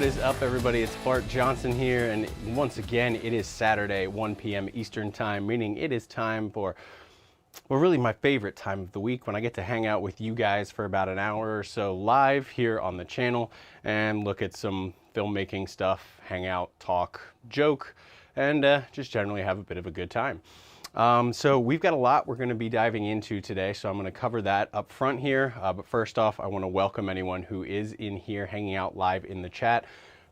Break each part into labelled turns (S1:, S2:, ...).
S1: What is up, everybody? It's Bart Johnson here, and once again, it is Saturday, 1 p.m. Eastern Time, meaning it is time for, well, really my favorite time of the week, when I get to hang out with you guys for about an hour or so live here on the channel and look at some filmmaking stuff, hang out, talk, joke, and just generally have a bit of a good time. So we've got a lot we're going to be diving into today, so I'm going to cover that up front here. But first off, I want to welcome anyone who is in here hanging out live in the chat.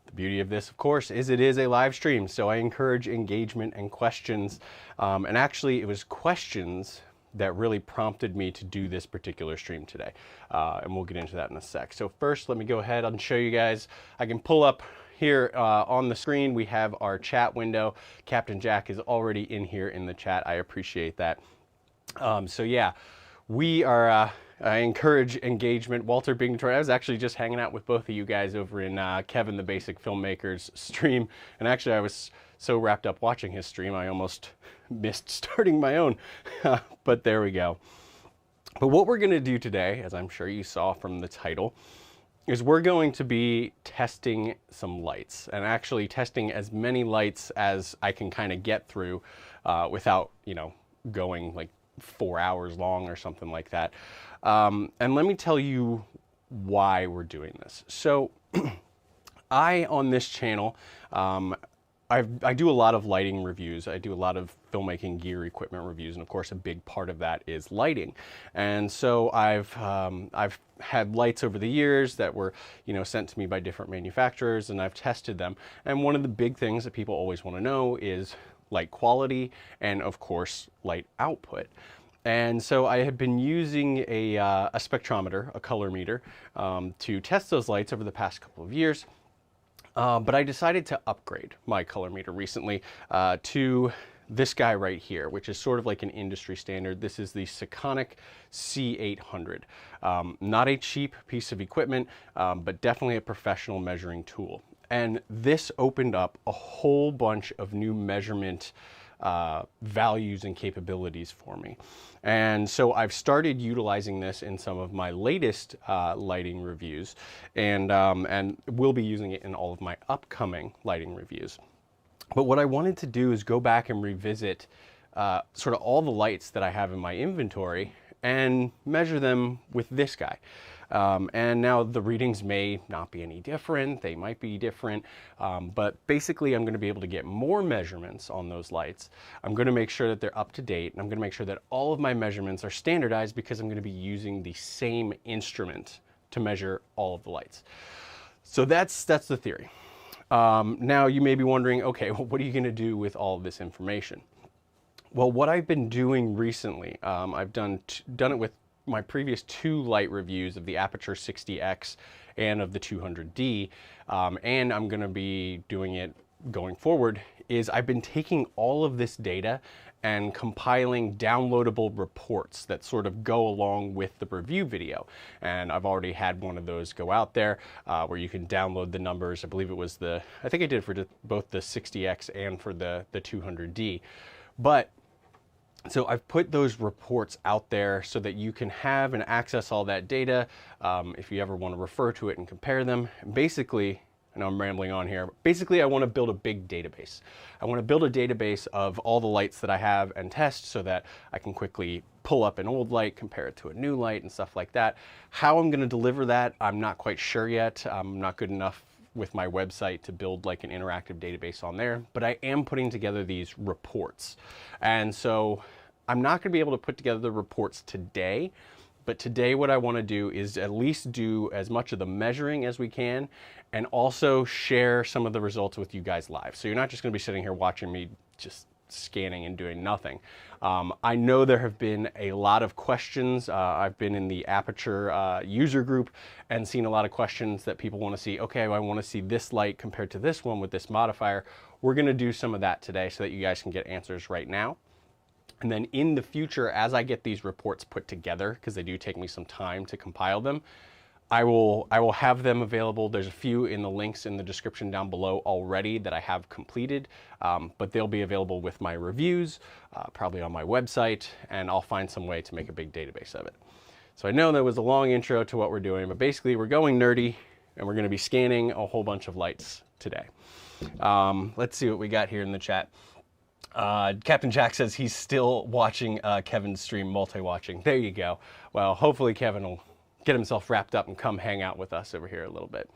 S1: The beauty of this, of course, is it is a live stream, so I encourage engagement and questions. And actually, it was questions that really prompted me to do this particular stream today. And we'll get into that in a sec. So first, let me go ahead and show you guys. I can pull up here on the screen, we have our chat window. Captain Jack is already in here in the chat. I appreciate that. So yeah, we are, I encourage engagement. Walter Bingtor, I was actually just hanging out with both of you guys over in Kevin the Basic Filmmaker's stream. And actually I was so wrapped up watching his stream, I almost missed starting my own. But there we go. But what we're gonna do today, as I'm sure you saw from the title, is we're going to be testing some lights, and actually testing as many lights as I can kind of get through without, you know, going like 4 hours long or something like that. And let me tell you why we're doing this. So on this channel, I do a lot of lighting reviews. I do a lot of filmmaking gear equipment reviews, and of course a big part of that is lighting. And so I've had lights over the years that were, you know, sent to me by different manufacturers, and I've tested them. And one of the big things that people always want to know is light quality and, of course, light output. And so I have been using a spectrometer, a color meter, to test those lights over the past couple of years. But I decided to upgrade my color meter recently to this guy right here, which is sort of like an industry standard. This is the Sekonic C800. Not a cheap piece of equipment, but definitely a professional measuring tool. And this opened up a whole bunch of new measurement values and capabilities for me. And so I've started utilizing this in some of my latest lighting reviews, and will be using it in all of my upcoming lighting reviews. But what I wanted to do is go back and revisit sort of all the lights that I have in my inventory and measure them with this guy. And now the readings may not be any different, they might be different, but basically I'm going to be able to get more measurements on those lights. I'm going to make sure that they're up to date, and I'm going to make sure that all of my measurements are standardized, because I'm going to be using the same instrument to measure all of the lights. So that's the theory. Now you may be wondering, okay, well, what are you going to do with all of this information? Well, what I've been doing recently, I've done it with my previous two light reviews of the Aputure 60X and of the 200D, and I'm going to be doing it going forward, is I've been taking all of this data and compiling downloadable reports that sort of go along with the review video. And I've already had one of those go out there where you can download the numbers. I believe it was I think I did for both the 60X and for the 200D. But so I've put those reports out there so that you can have and access all that data if you ever want to refer to it and compare them. Basically, I know I'm rambling on here, but basically I want to build a big database. I want to build a database of all the lights that I have and test, so that I can quickly pull up an old light, compare it to a new light and stuff like that. How I'm going to deliver that, I'm not quite sure yet. I'm not good enough with my website to build like an interactive database on there, but I am putting together these reports. And so I'm not going to be able to put together the reports today, but today what I want to do is at least do as much of the measuring as we can, and also share some of the results with you guys live. So you're not just going to be sitting here watching me just scanning and doing nothing. I know there have been a lot of questions. I've been in the Aputure user group and seen a lot of questions that people want to see. Okay, well, I want to see this light compared to this one with this modifier. We're going to do some of that today so that you guys can get answers right now. And then in the future, as I get these reports put together, because they do take me some time to compile them, I will have them available. There's a few in the links in the description down below already that I have completed, but they'll be available with my reviews, probably on my website, and I'll find some way to make a big database of it. So I know that was a long intro to what we're doing, but basically we're going nerdy, and we're going to be scanning a whole bunch of lights today. Let's see what we got here in the chat. Captain Jack says he's still watching Kevin's stream, multi-watching. There you go. Well, hopefully Kevin will get himself wrapped up and come hang out with us over here a little bit.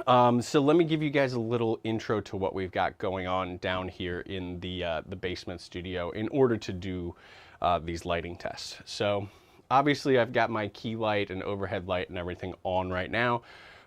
S1: So let me give you guys a little intro to what we've got going on down here in the basement studio in order to do these lighting tests. So obviously I've got my key light and overhead light and everything on right now,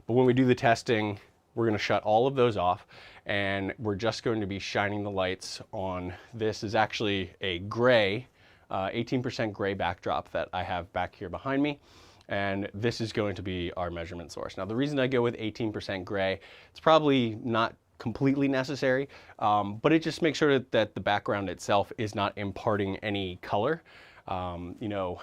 S1: but when we do the testing, we're going to shut all of those off, and we're just going to be shining the lights on. This is actually a gray, 18% gray backdrop that I have back here behind me. And this is going to be our measurement source. Now, the reason I go with 18% gray, it's probably not completely necessary, but it just makes sure that the background itself is not imparting any color. You know,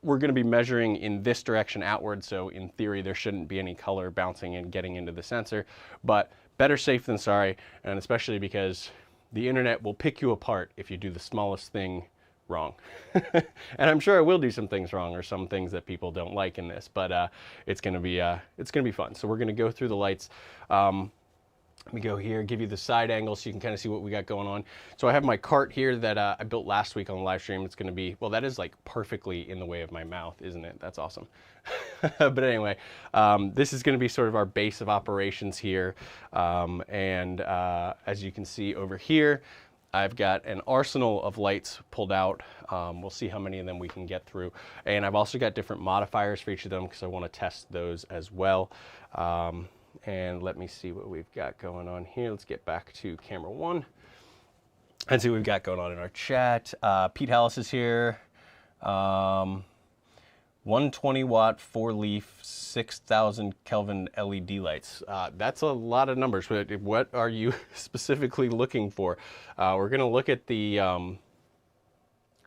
S1: we're going to be measuring in this direction outward, so in theory there shouldn't be any color bouncing and getting into the sensor, but better safe than sorry, and especially because the internet will pick you apart if you do the smallest thing wrong. And I'm sure I will do some things wrong, or some things that people don't like in this, but it's gonna be fun. So we're gonna go through the lights. Let me go here, give you the side angle so you can kind of see what we got going on. So I have my cart here that I built last week on the live stream. It's going to be, well, that is like perfectly in the way of my mouth, isn't it? That's awesome. But anyway, this is going to be sort of our base of operations here. As you can see over here, I've got an arsenal of lights pulled out. We'll see how many of them we can get through. And I've also got different modifiers for each of them because I want to test those as well. And let me see what we've got going on here. Let's get back to camera one and see what we've got going on in our chat. Pete Hallis is here. 120 watt, 4-leaf, 6,000 Kelvin LED lights. That's a lot of numbers. What are you specifically looking for? We're going to look at the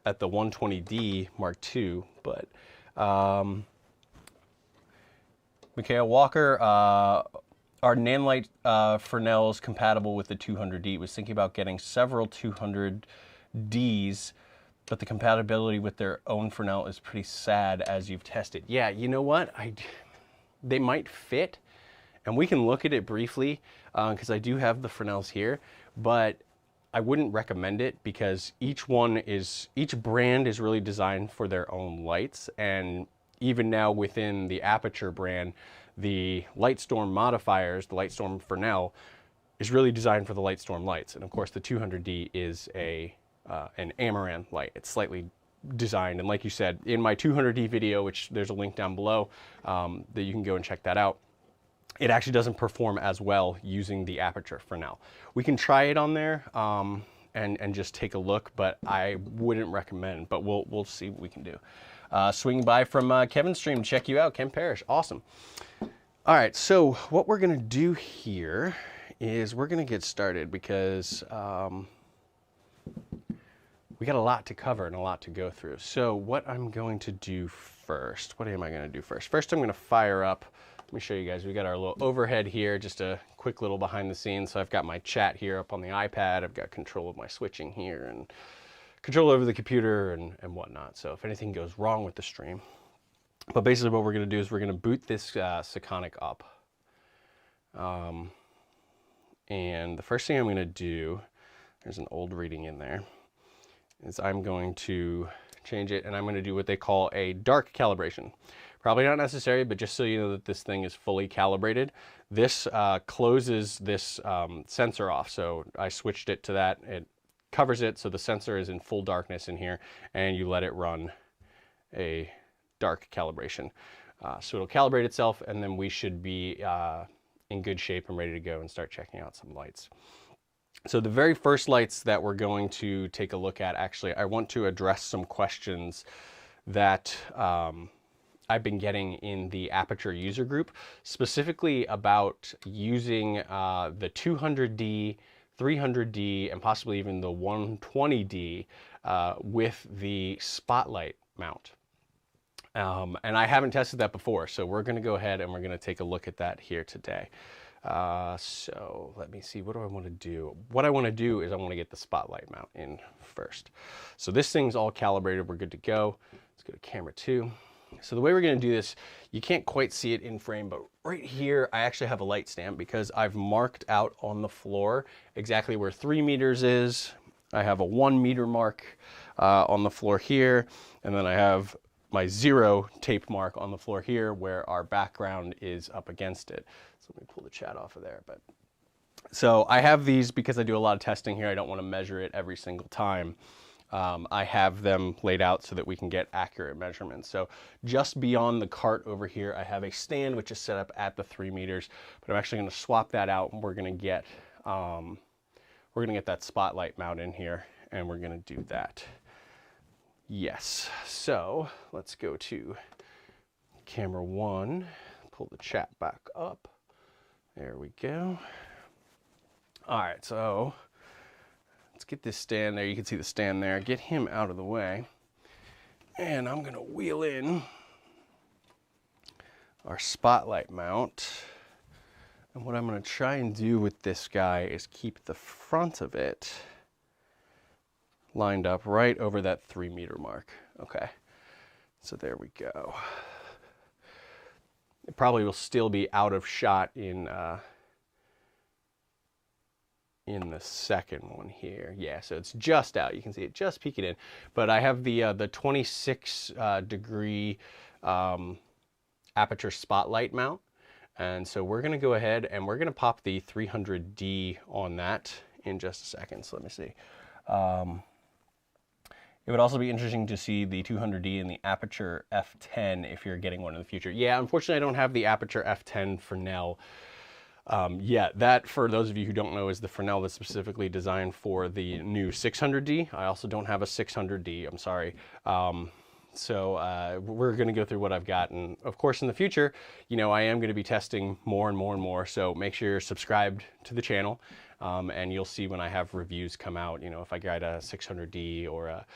S1: 120D Mark II, but Mikhail Walker, our Nanlite Fresnel is compatible with the 200D. Was thinking about getting several 200Ds, but the compatibility with their own Fresnel is pretty sad as you've tested. Yeah, you know what? They might fit, and we can look at it briefly because I do have the Fresnels here, but I wouldn't recommend it because each brand is really designed for their own lights, and even now within the Aputure brand, the Lightstorm modifiers, the Lightstorm Fresnel, is really designed for the Lightstorm lights. And of course the 200D is an Amaran light. It's slightly designed, and like you said, in my 200D video, which there's a link down below that you can go and check that out, it actually doesn't perform as well using the Aputure Fresnel. We can try it on there and just take a look, but I wouldn't recommend, but we'll see what we can do. Swing by from Kevin's stream, check you out, Ken Parrish, awesome. All right, so what we're gonna do here is we're gonna get started because we got a lot to cover and a lot to go through. So what I'm going to do first, what am I gonna do first? First I'm gonna fire up, let me show you guys, we got our little overhead here, just a quick little behind the scenes. So I've got my chat here up on the iPad, I've got control of my switching here, and control over the computer and whatnot. So if anything goes wrong with the stream. But basically what we're going to do is we're going to boot this Sekonic up. And the first thing I'm going to do, there's an old reading in there, is I'm going to change it, and I'm going to do what they call a dark calibration. Probably not necessary, but just so you know that this thing is fully calibrated. This closes this sensor off. So I switched it to that. It covers it so the sensor is in full darkness in here, and you let it run a dark calibration. So it'll calibrate itself, and then we should be in good shape and ready to go and start checking out some lights. So the very first lights that we're going to take a look at, actually, I want to address some questions that I've been getting in the Aputure user group, specifically about using the 200D, 300D, and possibly even the 120D with the spotlight mount. And I haven't tested that before, so we're going to go ahead and we're going to take a look at that here today. So let me see, what do I want to do? What I want to do is I want to get the spotlight mount in first. So this thing's all calibrated, we're good to go. Let's go to camera 2. So the way we're going to do this, you can't quite see it in frame, but right here I actually have a light stand because I've marked out on the floor exactly where 3 meters is. I have a 1 meter mark on the floor here, and then I have my 0 tape mark on the floor here where our background is up against it. So let me pull the chat off of there. But so I have these because I do a lot of testing here. I don't want to measure it every single time. I have them laid out so that we can get accurate measurements. So just beyond the cart over here, I have a stand which is set up at the 3 meters, but I'm actually going to swap that out, and we're going to get that spotlight mount in here, and we're going to do that. Yes. So let's go to camera 1, pull the chat back up. There we go. All right, so let's get this stand there. You can see the stand there. Get him out of the way. And I'm gonna wheel in our spotlight mount. And what I'm gonna try and do with this guy is keep the front of it lined up right over that 3 meter mark. Okay, so there we go. It probably will still be out of shot in the second one here. Yeah, so it's just out. You can see it just peeking in. But I have the 26 degree aperture spotlight mount. And so we're gonna go ahead and we're gonna pop the 300D on that in just a second. So let me see. It would also be interesting to see the 200D and the Aputure F10 if you're getting one in the future. Yeah, unfortunately I don't have the Aputure F10 Fresnel. Yeah, that, for those of you who don't know, is the Fresnel that's specifically designed for the new 600D. I also don't have a 600D, I'm sorry. So we're gonna go through what I've got. And of course, in the future, you know, I am gonna be testing more and more and more. So make sure you're subscribed to the channel, and you'll see when I have reviews come out, you know, if I got a 600D or a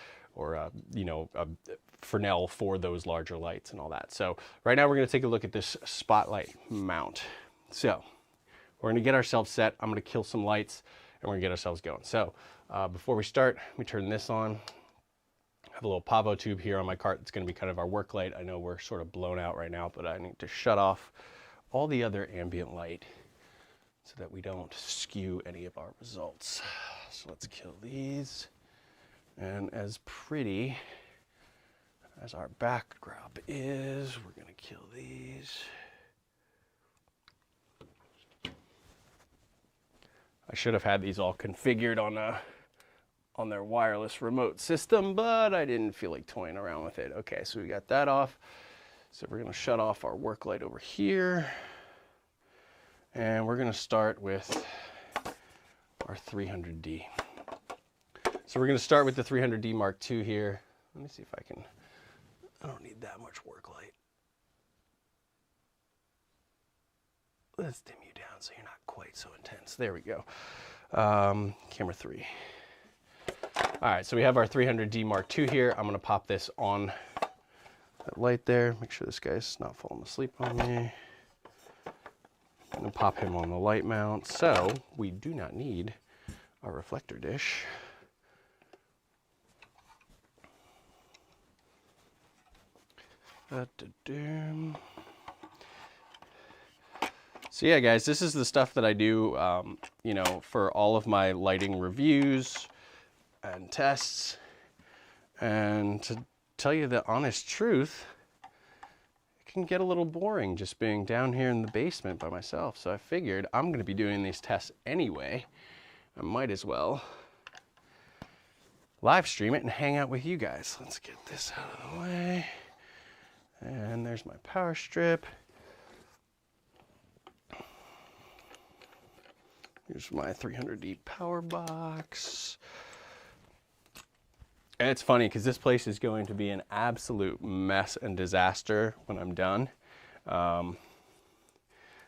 S1: you know, a Fresnel for those larger lights and all that. So right now we're gonna take a look at this spotlight mount. So we're gonna get ourselves set. I'm gonna kill some lights and we're gonna get ourselves going. So before we start, let me turn this on. I have a little pavo tube here on my cart. It's gonna be kind of our work light. I know we're sort of blown out right now, but I need to shut off all the other ambient light so that we don't skew any of our results. So let's kill these. And as pretty as our backdrop is, we're gonna kill these. I should have had these all configured on their wireless remote system, but I didn't feel like toying around with it. Okay, so we got that off. So we're gonna shut off our work light over here. And we're gonna start with our 300D. So we're gonna start with the 300D Mark II here. Let me see if I can, I don't need that much work light. Let's dim you down so you're not quite so intense. There we go. Camera 3. All right, so we have our 300D Mark II here. I'm gonna pop this on that light there. Make sure this guy's not falling asleep on me. I'm gonna pop him on the light mount. So we do not need our reflector dish. So yeah, guys, this is the stuff that I do, you know, for all of my lighting reviews and tests. And to tell you the honest truth, it can get a little boring just being down here in the basement by myself. So I figured I'm going to be doing these tests anyway. I might as well live stream it and hang out with you guys. Let's get this out of the way. And there's my power strip. Here's my 300D power box. And it's funny because this place is going to be an absolute mess and disaster when I'm done.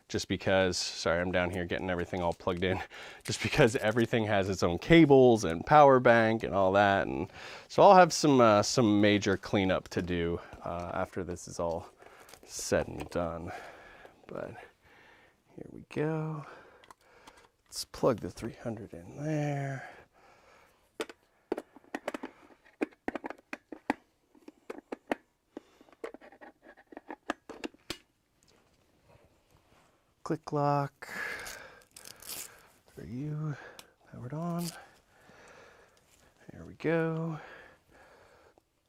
S1: Just because, sorry, I'm down here getting everything all plugged in. Just because everything has its own cables and power bank and all that. And so I'll have some major cleanup to do after this is all said and done. But here we go. Let's plug the 300 in there. click lock. Are you powered on? There we go.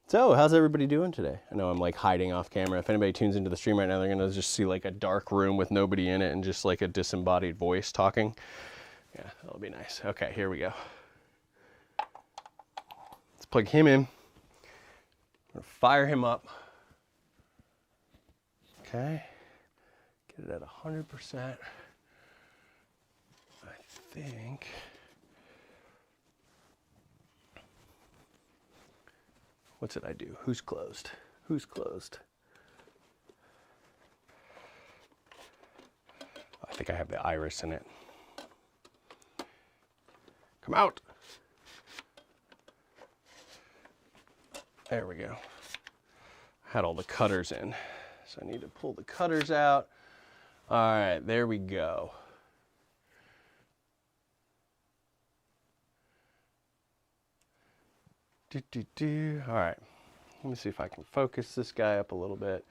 S1: So, how's everybody doing today? I know I'm like hiding off camera. If anybody tunes into the stream right now, they're gonna just see like a dark room with nobody in it and just like a disembodied voice talking. Yeah, that'll be nice. Okay, here we go. Let's plug him in. I'm gonna fire him up. Okay, get it at 100%. I think. What did I do? Who's closed? Who's closed? I think I have the iris in it. Come out. There we go. Had all the cutters in, so I need to pull the cutters out. All right, there we go. All right, let me see if I can focus this guy up a little bit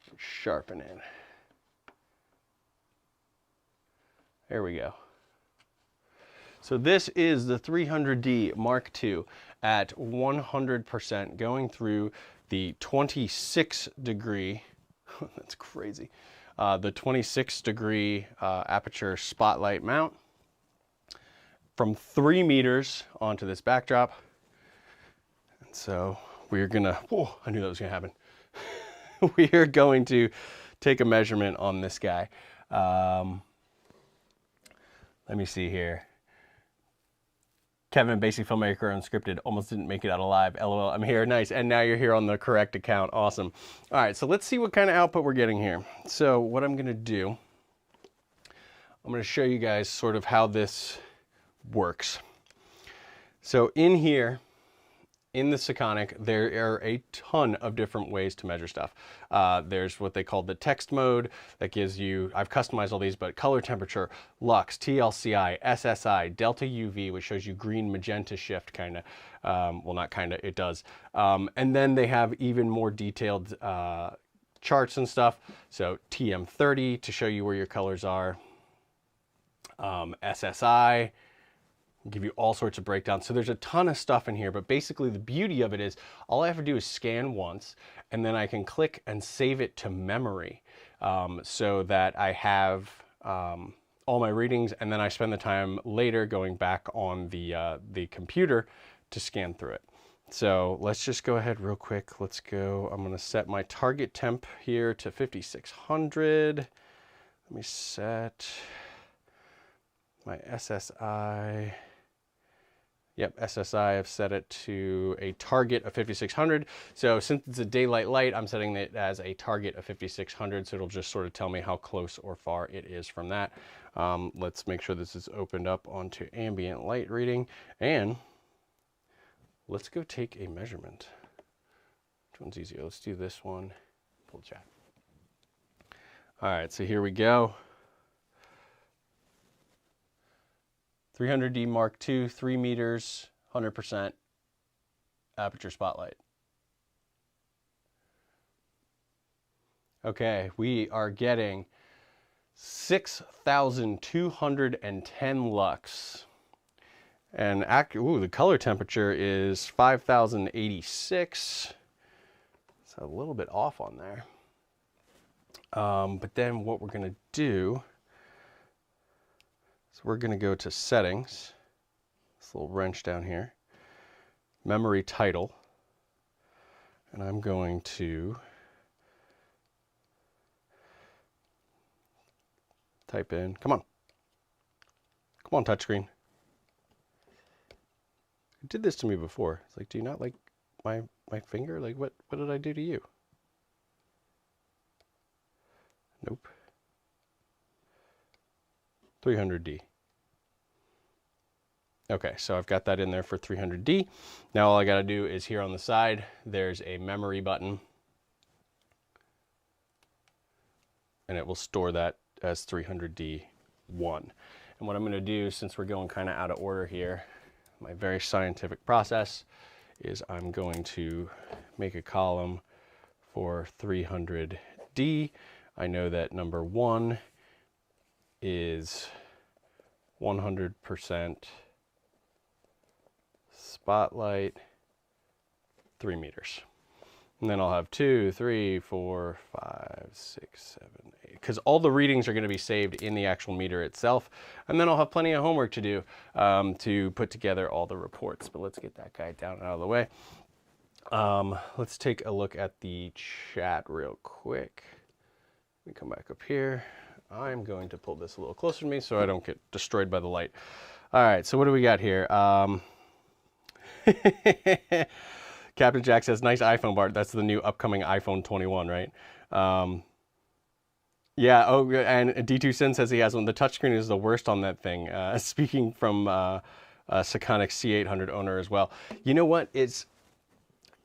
S1: and sharpen in. There we go. So this is the 300D Mark II at 100% going through the 26 degree, that's crazy, the 26 degree Aputure spotlight mount from 3 meters onto this backdrop. And so we're gonna, whoa, I knew that was gonna happen. We are going to take a measurement on this guy. Let me see here. Kevin, basic filmmaker, unscripted, almost didn't make it out alive. LOL, I'm here, nice. And now you're here on the correct account, awesome. All right, so let's see what kind of output we're getting here. So what I'm gonna do, I'm gonna show you guys sort of how this works. So in here, in the Sekonic, there are a ton of different ways to measure stuff. There's what they call the text mode that gives you, I've customized all these, but color temperature, lux, TLCI, SSI, delta UV, which shows you green magenta shift kind of. Well, not kind of, it does. And then they have even more detailed charts and stuff. So TM30 to show you where your colors are. SSI. Give you all sorts of breakdowns. So there's a ton of stuff in here, but basically the beauty of it is all I have to do is scan once and then I can click and save it to memory so that I have all my readings, and then I spend the time later going back on the computer to scan through it. So let's just go ahead real quick. Let's go, I'm gonna set my target temp here to 5600. Let me set my SSI. Yep, SSI, I've set it to a target of 5600. So since it's a daylight light, I'm setting it as a target of 5600. So it'll just sort of tell me how close or far it is from that. Let's make sure this is opened up onto ambient light reading. And let's go take a measurement. Which one's easier? Let's do this one. Pull chat. All right, so here we go. 300D Mark II, 3 meters, 100% Aputure spotlight. Okay, we are getting 6,210 lux. And ooh, the color temperature is 5,086. It's a little bit off on there. But then what we're gonna do, so we're going to go to settings, this little wrench down here, memory title, and I'm going to type in, come on touchscreen. You did this to me before. It's like, do you not like my finger? Like what did I do to you? Nope. 300D. Okay, so I've got that in there for 300D. Now all I gotta do is here on the side, there's a memory button, and it will store that as 300D1. And what I'm gonna do, since we're going kind of out of order here, my very scientific process is I'm going to make a column for 300D. I know that number 1 is 100% spotlight, 3 meters. And then I'll have 2, 3, 4, 5, 6, 7, 8, because all the readings are going to be saved in the actual meter itself. And then I'll have plenty of homework to do to put together all the reports. But let's get that guy down and out of the way. Let's take a look at the chat real quick. Let me come back up here. I'm going to pull this a little closer to me so I don't get destroyed by the light. All right, so what do we got here? Captain Jack says, nice iPhone, Bart. That's the new upcoming iPhone 21, right? Yeah, oh, and D2 Sin says he has one. The touchscreen is the worst on that thing. Speaking from Sekonic C800 owner as well. You know what?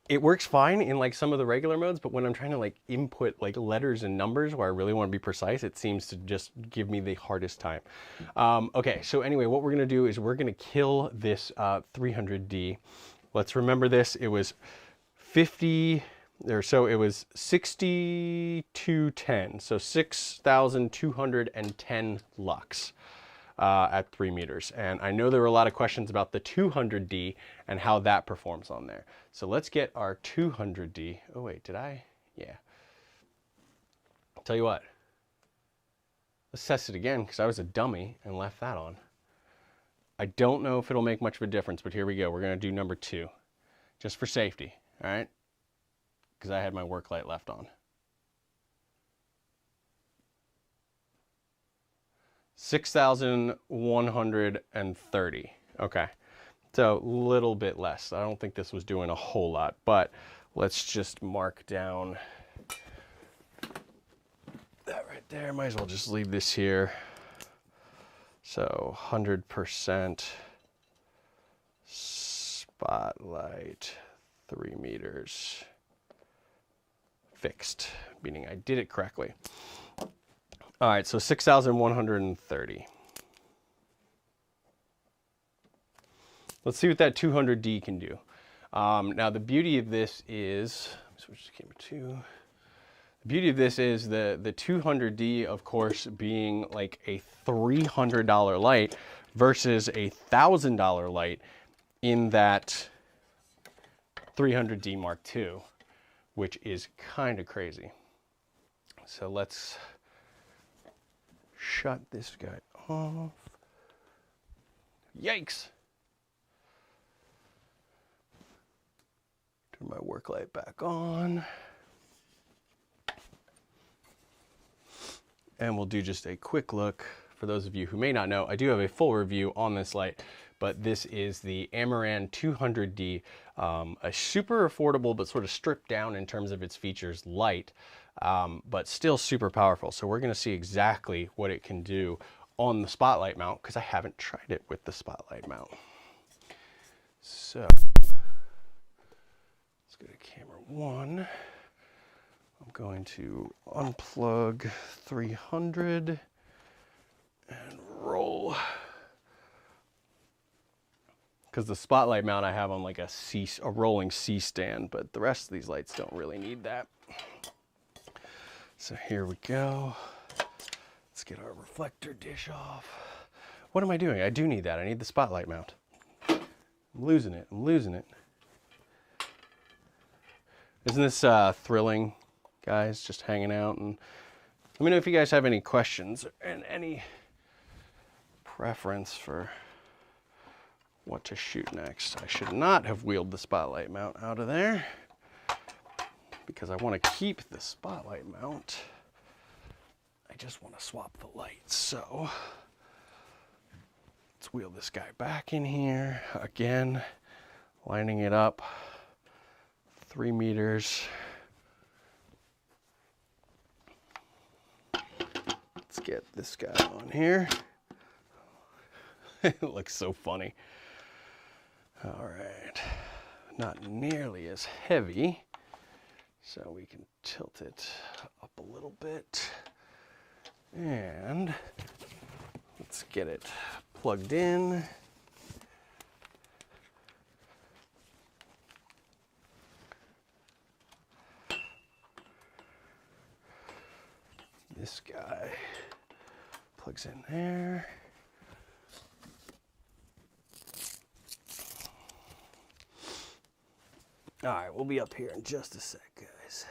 S1: It works fine in like some of the regular modes, but when I'm trying to like input like letters and numbers where I really want to be precise, it seems to just give me the hardest time. Okay, so anyway, what we're going to do is we're going to kill this 300D. Let's remember this. It was 50, or so it was 6210, so 6,210 lux at 3 meters. And I know there were a lot of questions about the 200D and how that performs on there. So let's get our 200D. Oh wait, did I? Yeah. I'll tell you what. Let's test it again because I was a dummy and left that on. I don't know if it'll make much of a difference, but here we go. We're going to do number 2, just for safety, all right? Because I had my work light left on. 6,130. Okay, so a little bit less. I don't think this was doing a whole lot, but let's just mark down that right there. Might as well just leave this here. So 100% spotlight, 3 meters, fixed, meaning I did it correctly. All right, so 6,130. Let's see what that 200D can do. Now the beauty of this is, switch to camera 2. The beauty of this is the 200D, of course, being like a $300 light versus a $1,000 light in that 300D Mark II, which is kind of crazy. So let's shut this guy off. Yikes! Turn my work light back on. And we'll do just a quick look. For those of you who may not know, I do have a full review on this light, but this is the Amaran 200D, a super affordable but sort of stripped down in terms of its features light, but still super powerful. So we're going to see exactly what it can do on the spotlight mount because I haven't tried it with the spotlight mount. So let's go to camera 1. I'm going to unplug 300 and roll. Because the spotlight mount I have on like a rolling C stand, but the rest of these lights don't really need that. So here we go. Let's get our reflector dish off. What am I doing? I do need that. I need the spotlight mount. I'm losing it. I'm losing it. Isn't this thrilling? Guys, just hanging out, and let me know if you guys have any questions and any preference for what to shoot next. I should not have wheeled the spotlight mount out of there because I want to keep the spotlight mount. I just want to swap the lights. So let's wheel this guy back in here again, lining it up 3 meters. Let's get this guy on here. It looks so funny. All right, not nearly as heavy, so we can tilt it up a little bit. And let's get it plugged in. This guy plugs in there. All right, we'll be up here in just a sec, guys.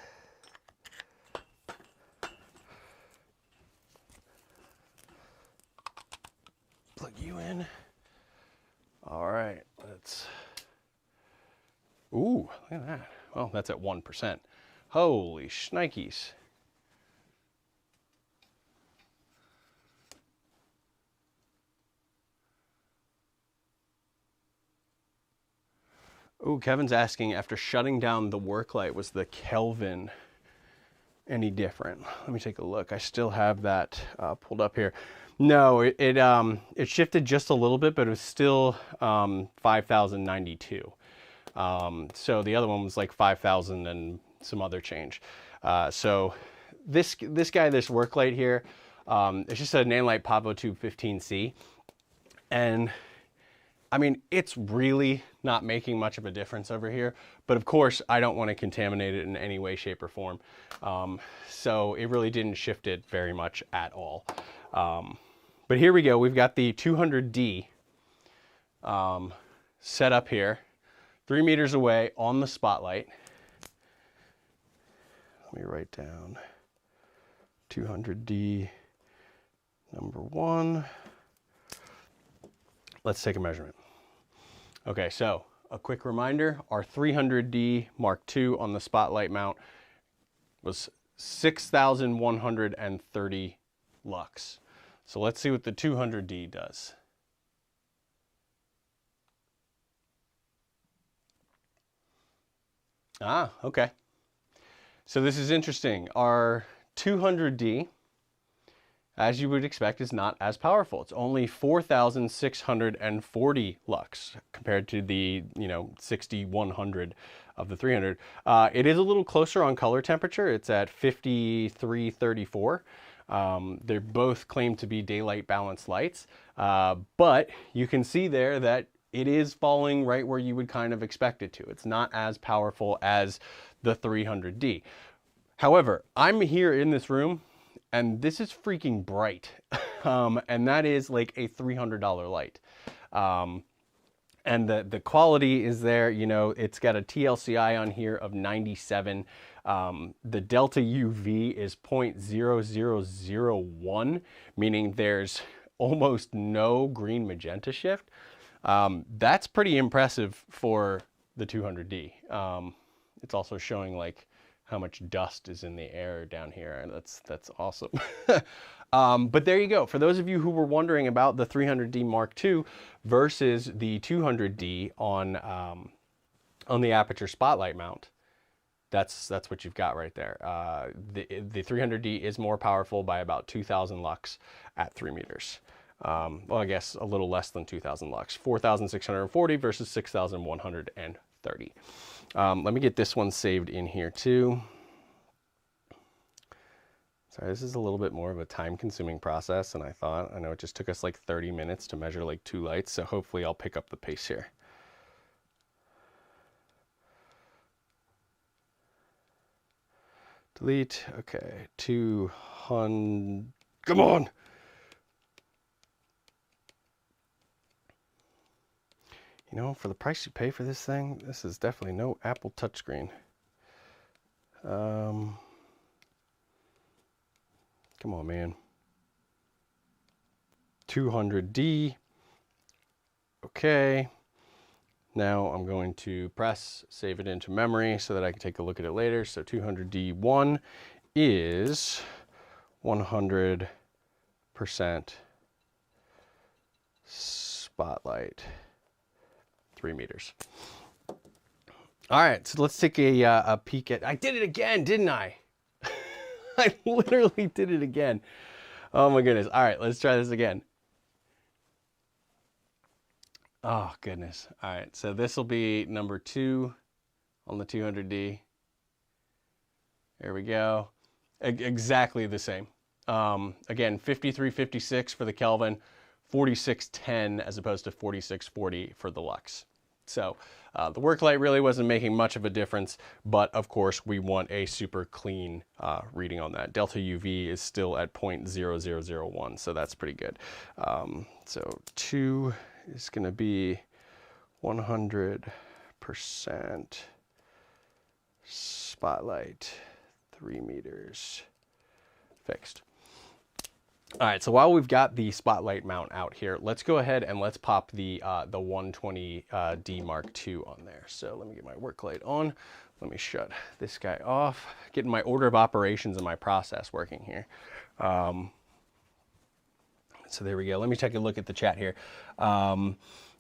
S1: Plug you in. All right, let's. Ooh, look at that. Well, that's at 1%. Holy shnikes. Oh, Kevin's asking, after shutting down the work light, was the Kelvin any different? Let me take a look. I still have that pulled up here. No, it shifted just a little bit, but it was still 5,092. So the other one was like 5,000 and some other change. So this guy, this work light here, it's just a Nanlite Aputure 15C, and I mean, it's really not making much of a difference over here, but of course I don't want to contaminate it in any way, shape, or form. So it really didn't shift it very much at all. But here we go. We've got the 200D set up here, 3 meters away on the spotlight. Let me write down 200D number 1. Let's take a measurement. Okay, so a quick reminder, our 300D Mark II on the spotlight mount was 6,130 lux. So let's see what the 200D does. Ah, okay. So this is interesting. Our 200D, as you would expect, is not as powerful. It's only 4,640 lux compared to the 6,100 of the 300. It is a little closer on color temperature. It's at 5334. They're both claimed to be daylight balanced lights, but you can see there that it is falling right where you would kind of expect it to. It's not as powerful as the 300D. However, I'm here in this room and this is freaking bright. And that is like a $300 light. And the quality is there, it's got a TLCI on here of 97. The delta UV is 0.0001, meaning there's almost no green magenta shift. That's pretty impressive for the 200D. It's also showing like how much dust is in the air down here, and that's awesome. But there you go. For those of you who were wondering about the 300D Mark II versus the 200D on the Aputure spotlight mount, that's what you've got right there. The 300D is more powerful by about 2,000 lux at 3 meters. Well, I guess a little less than 2,000 lux, 4,640 versus 6,130. Let me get this one saved in here too. Sorry, this is a little bit more of a time-consuming process than I thought. I know it just took us like 30 minutes to measure like 2 lights, so hopefully I'll pick up the pace here. Delete, okay, 200, come on! For the price you pay for this thing, this is definitely no Apple touchscreen. Come on, man. 200D. Okay. Now I'm going to save it into memory so that I can take a look at it later. So 200D1 is 100% spotlight. 3 meters. All right, so let's take a peek at. I did it again, didn't I? I literally did it again. Oh my goodness. All right, let's try this again. Oh goodness. All right, so this will be number 2 on the 200D. There we go. Exactly the same. Again, 5356 for the Kelvin, 4610 as opposed to 4640 for the lux. So the work light really wasn't making much of a difference, but of course we want a super clean reading on that. Delta UV is still at 0.0001, so that's pretty good. So 2 is going to be 100% spotlight, 3 meters fixed. All right, so while we've got the spotlight mount out here, let's go ahead and let's pop the 120D Mark II on there. So let me get my work light on. Let me shut this guy off. Getting my order of operations and my process working here. So there we go. Let me take a look at the chat here.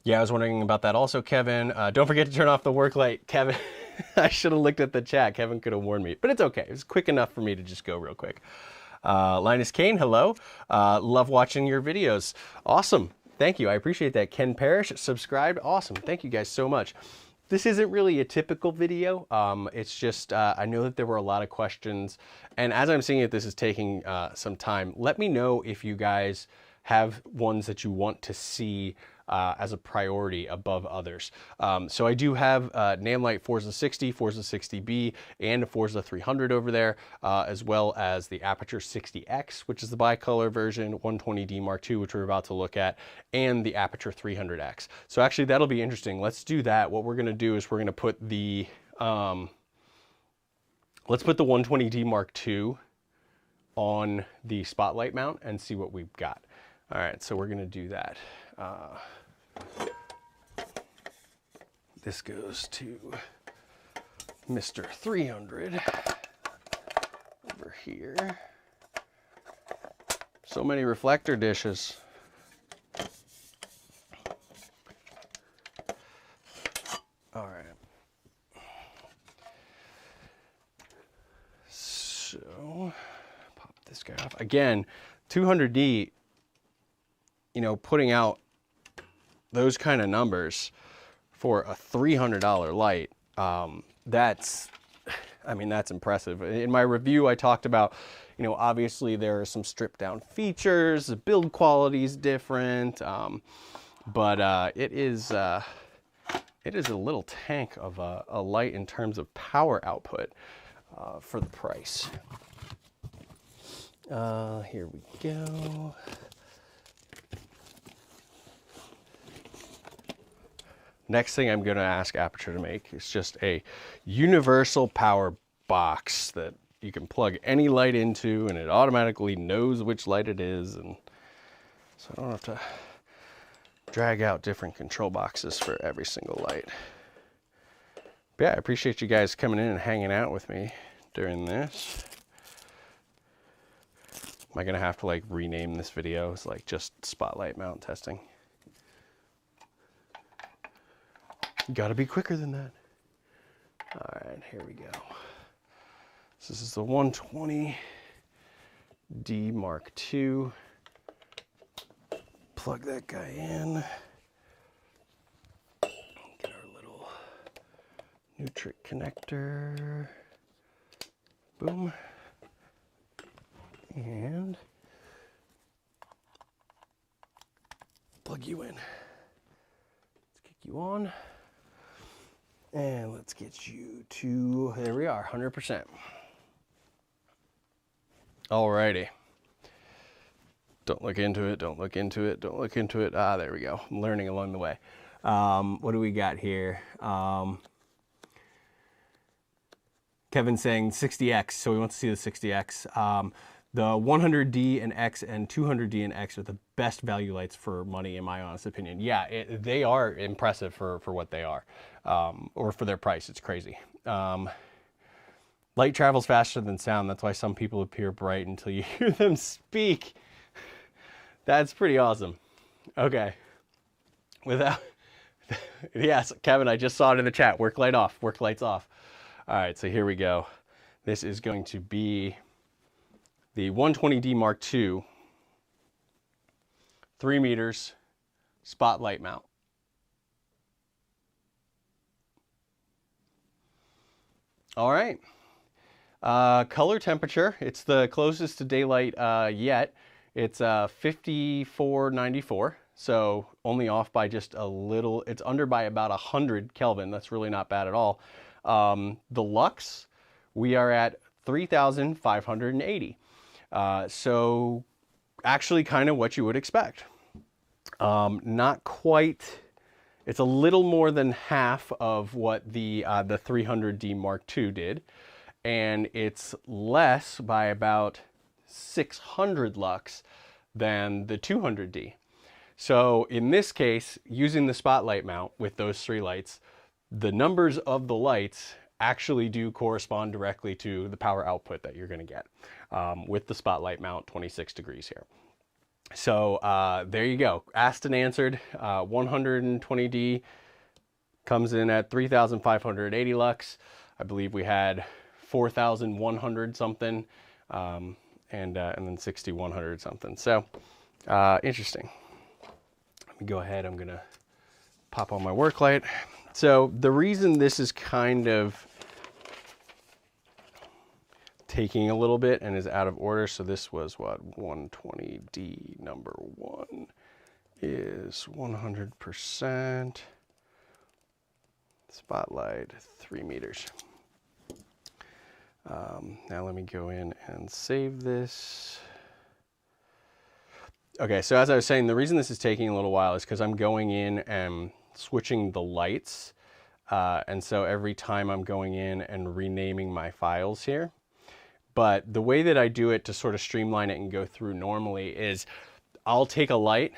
S1: Yeah, I was wondering about that also, Kevin. Don't forget to turn off the work light, Kevin. I should have looked at the chat. Kevin could have warned me, but it's okay. It was quick enough for me to just go real quick. Linus Kane, hello. Love watching your videos. Awesome. Thank you. I appreciate that. Ken Parrish, subscribed. Awesome. Thank you guys so much. This isn't really a typical video. It's just, I know that there were a lot of questions, and as I'm seeing it, this is taking some time. Let me know if you guys have ones that you want to see as a priority above others. So I do have Nanlite Forza 60, Forza 60B, and a Forza 300 over there, as well as the Aputure 60X, which is the bicolor version, 120D Mark II, which we're about to look at, and the Aputure 300X. So actually that'll be interesting. Let's do that. What we're gonna do is we're gonna put the, let's put the 120D Mark II on the spotlight mount and see what we've got. All right, so we're gonna do that. This goes to Mr. 300 over here. So many reflector dishes. All right. So pop this guy off. Again, 200D, you know, putting out those kind of numbers for a $300 light, that's, I mean, that's impressive. In my review, I talked about, you know, obviously there are some stripped down features, the build quality is different, but it is a little tank of a light in terms of power output for the price. Here we go. Next thing I'm going to ask Aputure to make is just a universal power box that you can plug any light into and it automatically knows which light it is, and so I don't have to drag out different control boxes for every single light. But yeah, I appreciate you guys coming in and hanging out with me during this. Am I going to have to like rename this video as like just spotlight mount testing? Got to be quicker than that. All right, here we go. So this is the 120D Mark II. Plug that guy in. Get our little Nutric connector. Boom. And plug you in. Let's kick you on. And let's get you to, there we are, 100%. Alrighty. Don't look into it, don't look into it, don't look into it. Ah, there we go. I'm learning along the way. What do we got here? Kevin's saying 60X, so we want to see the 60X. The 100D and X and 200D and X are the best value lights for money, in my honest opinion. Yeah, they are impressive for what they are, or for their price. It's crazy. Light travels faster than sound. That's why some people appear bright until you hear them speak. That's pretty awesome. Okay. Without, yes, Kevin, I just saw it in the chat. Work light off. Work lights off. All right, so here we go. This is going to be the 120D Mark II, 3 meters, spotlight mount. All right. Color temperature, it's the closest to daylight yet. It's 5494, So only off by just a little. It's under by about 100 Kelvin. That's really not bad at all. The lux, we are at 3,580. So actually kind of what you would expect. Not quite, it's a little more than half of what the 300D Mark II did, and it's less by about 600 lux than the 200D. So in this case, using the spotlight mount with those 3 lights, the numbers of the lights actually do correspond directly to the power output that you're going to get with the spotlight mount 26 degrees here. So there you go. Asked and answered. 120D comes in at 3,580 lux. I believe we had 4,100 something, and then 6,100 something. So interesting. Let me go ahead. I'm gonna pop on my work light. So the reason this is kind of taking a little bit and is out of order. So this was what, 120D number 1 is 100% spotlight 3 meters. Now let me go in and save this. Okay, so as I was saying, the reason this is taking a little while is because I'm going in and switching the lights. And so every time I'm going in and renaming my files here. But the way that I do it to sort of streamline it and go through normally is I'll take a light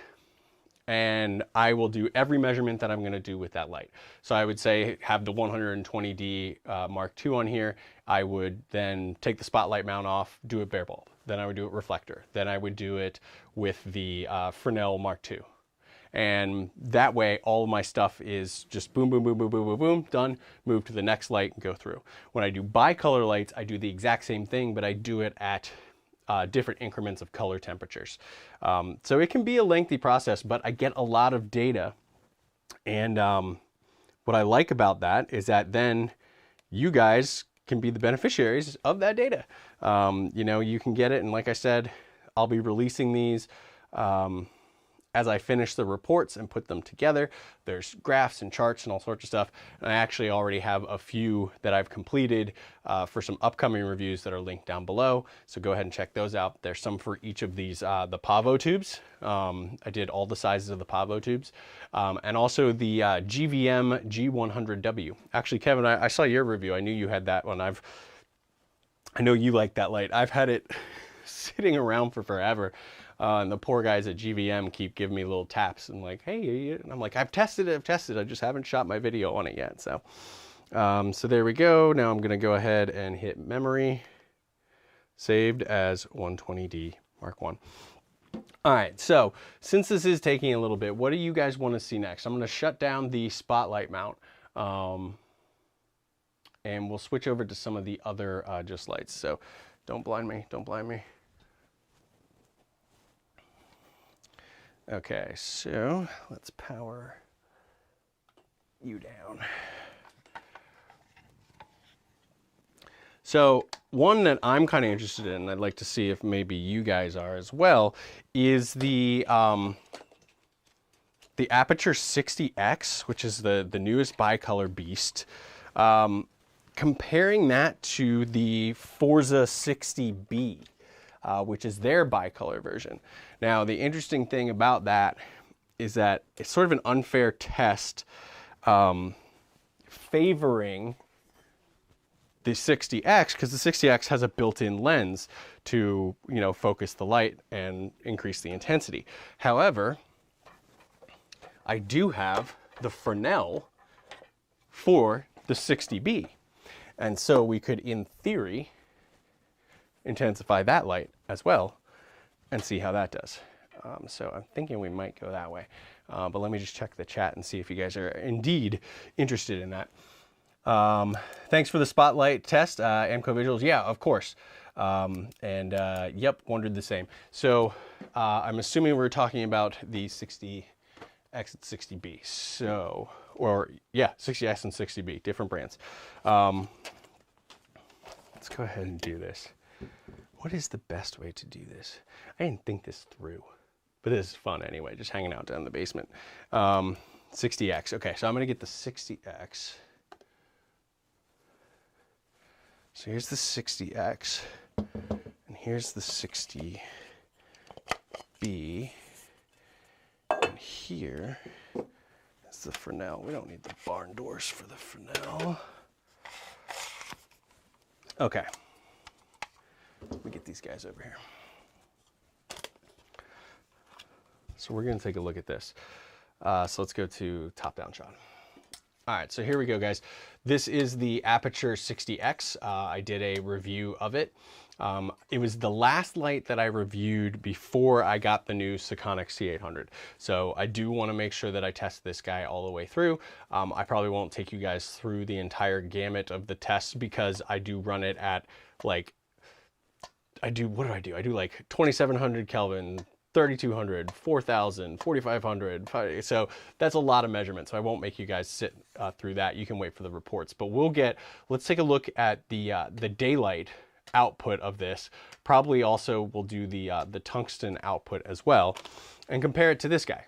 S1: and I will do every measurement that I'm going to do with that light. So I would say have the 120D Mark II on here. I would then take the spotlight mount off, do a bare bulb. Then I would do it reflector. Then I would do it with the Fresnel Mark II. And that way, all of my stuff is just boom, boom, boom, boom, boom, boom, boom, done, move to the next light and go through. When I do bicolor lights, I do the exact same thing, but I do it at different increments of color temperatures. So it can be a lengthy process, but I get a lot of data. And what I like about that is that then you guys can be the beneficiaries of that data. You know, you can get it. And like I said, I'll be releasing these as I finish the reports and put them together. There's graphs and charts and all sorts of stuff. And I actually already have a few that I've completed for some upcoming reviews that are linked down below. So go ahead and check those out. There's some for each of these, the Pavo tubes. I did all the sizes of the Pavo tubes. And also the GVM G100W. Actually, Kevin, I saw your review. I knew you had that one. I know you like that light. I've had it sitting around for forever. And the poor guys at GVM keep giving me little taps and like, hey, and I'm like, I've tested it, I just haven't shot my video on it yet. So, so there we go. Now I'm gonna go ahead and hit memory, saved as 120D Mark I. All right, so since this is taking a little bit, what do you guys wanna see next? I'm gonna shut down the spotlight mount and we'll switch over to some of the other just lights. So don't blind me, don't blind me. Okay, so let's power you down. So one that I'm kind of interested in, and I'd like to see if maybe you guys are as well, is the Aputure 60X, which is the newest bicolor beast. Comparing that to the Forza 60B. Which is their bicolor version. Now, the interesting thing about that is that it's sort of an unfair test favoring the 60X, because the 60X has a built-in lens to, you know, focus the light and increase the intensity. However, I do have the Fresnel for the 60B. And so we could, in theory, intensify that light as well and see how that does. So I'm thinking we might go that way. But let me just check the chat and see if you guys are indeed interested in that. Thanks for the spotlight test, Amco Visuals. Yeah, of course. Yep, wondered the same. So I'm assuming we're talking about the 60X and 60B. So, or yeah, 60X and 60B, different brands. Let's go ahead and do this. What is the best way to do this? I didn't think this through, but this is fun anyway, just hanging out down in the basement. 60X. Okay, so I'm gonna get the 60X. So here's the 60X, and here's the 60B, and here is the Fresnel. We don't need the barn doors for the Fresnel. Okay, let me get these guys over here. So we're gonna take a look at this. So let's go to top-down shot. All right, so here we go, guys. This is the Aputure 60X. I did a review of it. It was the last light that I reviewed before I got the new Sekonic C800. So I do want to make sure that I test this guy all the way through. I probably won't take you guys through the entire gamut of the tests because I do run it at like, what do? I do like 2700 Kelvin, 3200, 4000, 4500. So that's a lot of measurements. So I won't make you guys sit through that. You can wait for the reports, but let's take a look at the daylight output of this. Probably also we'll do the tungsten output as well and compare it to this guy,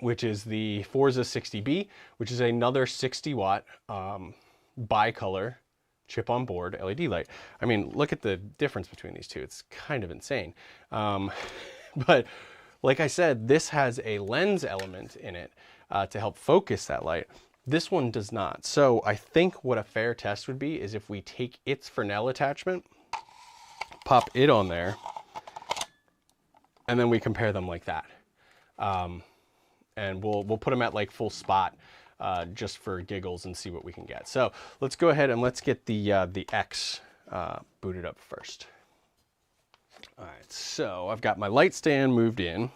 S1: which is the Forza 60B, which is another 60 watt bicolor chip on board LED light. I mean, look at the difference between these two. It's kind of insane. But like I said, this has a lens element in it to help focus that light. This one does not. So I think what a fair test would be is if we take its Fresnel attachment, pop it on there, and then we compare them like that. And we'll put them at like full spot just for giggles and see what we can get. So let's go ahead and let's get the X booted up first. All right, so I've got my light stand moved in.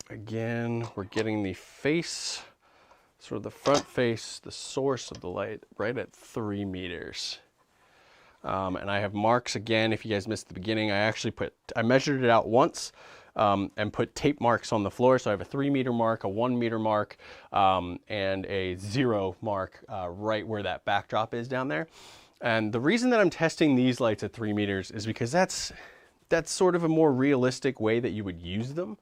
S1: Again, we're getting the face, sort of the front face, the source of the light right at 3 meters. And I have marks again. If you guys missed the beginning, I measured it out once and put tape marks on the floor. So I have a 3 meter mark, a 1 meter mark, and a 0 mark right where that backdrop is down there. And the reason that I'm testing these lights at 3 meters is because that's sort of a more realistic way that you would use them.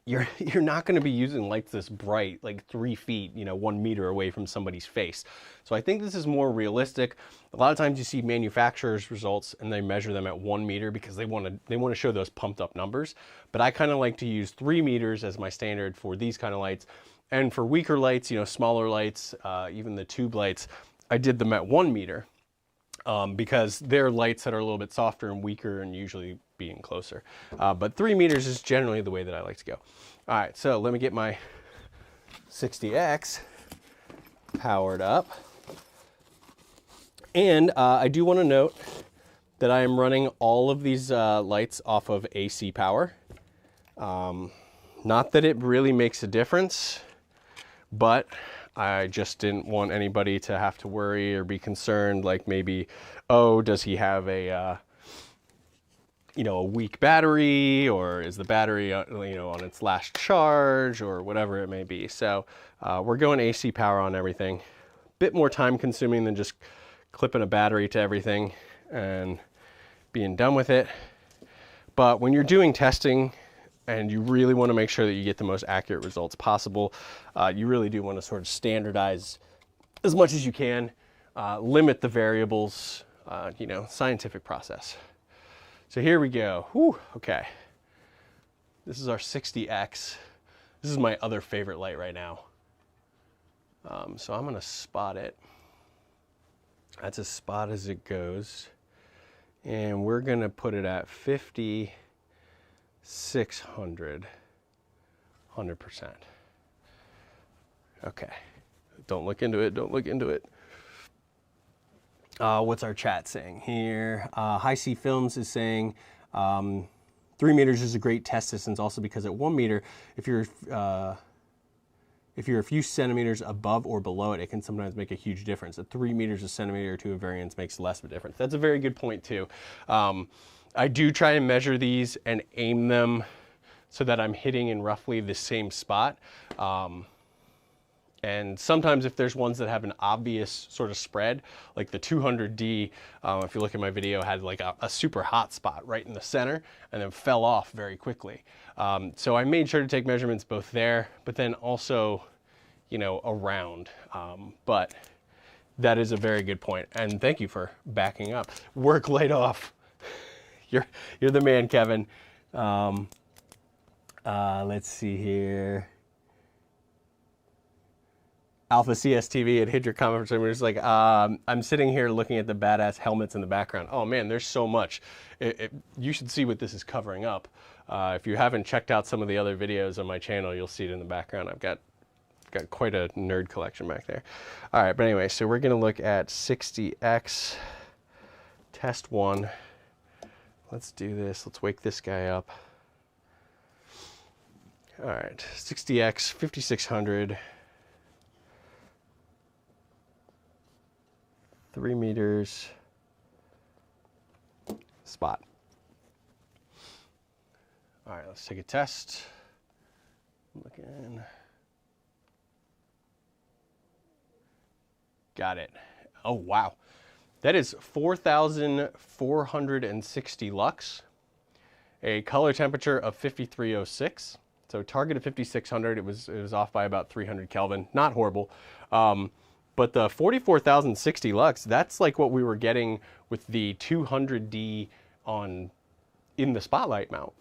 S1: You're not going to be using lights this bright, like 3 feet, 1 meter away from somebody's face. So I think this is more realistic. A lot of times you see manufacturers' results and they measure them at 1 meter because they want to show those pumped up numbers. But I kind of like to use 3 meters as my standard for these kind of lights. And for weaker lights, smaller lights, even the tube lights, I did them at 1 meter. Because they're lights that are a little bit softer and weaker and usually being closer. But 3 meters is generally the way that I like to go. All right, so let me get my 60X powered up. And I do want to note that I am running all of these lights off of AC power. Not that it really makes a difference, but I just didn't want anybody to have to worry or be concerned, like maybe, oh, does he have a weak battery, or is the battery, on its last charge, or whatever it may be. So we're going AC power on everything. Bit more time consuming than just clipping a battery to everything and being done with it. But when you're doing testing, and you really want to make sure that you get the most accurate results possible, you really do want to sort of standardize as much as you can, limit the variables, scientific process. So here we go. Whew, okay. This is our 60X. This is my other favorite light right now. So I'm going to spot it. That's as spot as it goes. And we're going to put it at 5,600, 100%. Okay. Don't look into it. Don't look into it. What's our chat saying here? High C Films is saying 3 meters is a great test distance also because at 1 meter, if you're a few centimeters above or below it, it can sometimes make a huge difference. At 3 meters, a centimeter or two of variance makes less of a difference. That's a very good point too. I do try and measure these and aim them so that I'm hitting in roughly the same spot. And sometimes if there's ones that have an obvious sort of spread, like the 200D, if you look at my video, had like a super hot spot right in the center and then fell off very quickly. So I made sure to take measurements both there, but then also, you know, around. But that is a very good point. And thank you for backing up. Work light off. You're the man, Kevin. Let's see here. Alpha CSTV had hit your comment for some reason. Like, I'm sitting here looking at the badass helmets in the background. Oh man, there's so much. You should see what this is covering up. If you haven't checked out some of the other videos on my channel, you'll see it in the background. I've got quite a nerd collection back there. All right, but anyway, so we're gonna look at 60X test 1. Let's do this. Let's wake this guy up. All right, 60X 5600. 3 meters spot. All right, let's take a test. Look in. Got it. Oh, wow. That is 4,460 lux, a color temperature of 5306. So target of 5600, it was off by about 300 Kelvin. Not horrible. But the 44,060 lux, that's like what we were getting with the 200D in the spotlight mount.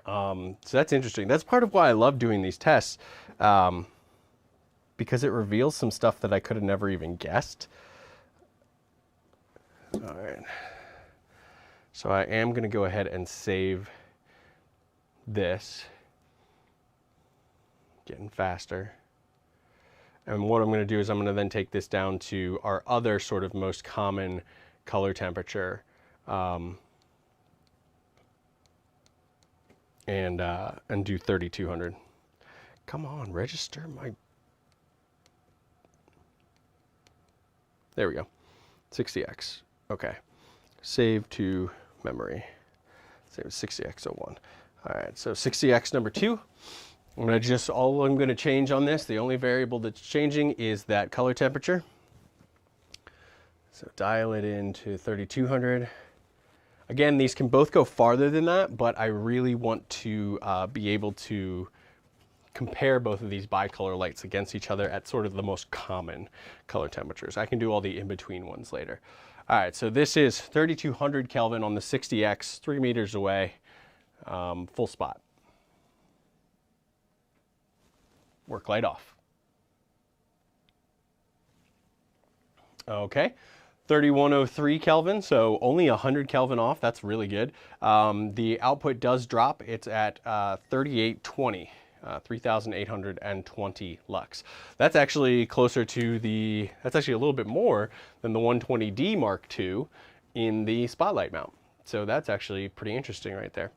S1: So that's interesting. That's part of why I love doing these tests, because it reveals some stuff that I could have never even guessed. All right. So I am going to go ahead and save this. Getting faster. And what I'm going to do is I'm going to then take this down to our other sort of most common color temperature, and do 3200. Come on, register my. There we go. 60X. Okay. Save to memory. Save 60X01. All right. So 60X number 2. All I'm going to change on this, the only variable that's changing is that color temperature. So dial it into 3200. Again, these can both go farther than that, but I really want to be able to compare both of these bicolor lights against each other at sort of the most common color temperatures. I can do all the in-between ones later. All right, so this is 3200 Kelvin on the 60X, 3 meters away, full spot. Work light off. Okay, 3103 Kelvin, so only 100 Kelvin off. That's really good. The output does drop. It's at 3820, 3,820 lux. That's actually closer to that's actually a little bit more than the 120D Mark II in the spotlight mount. So that's actually pretty interesting right there.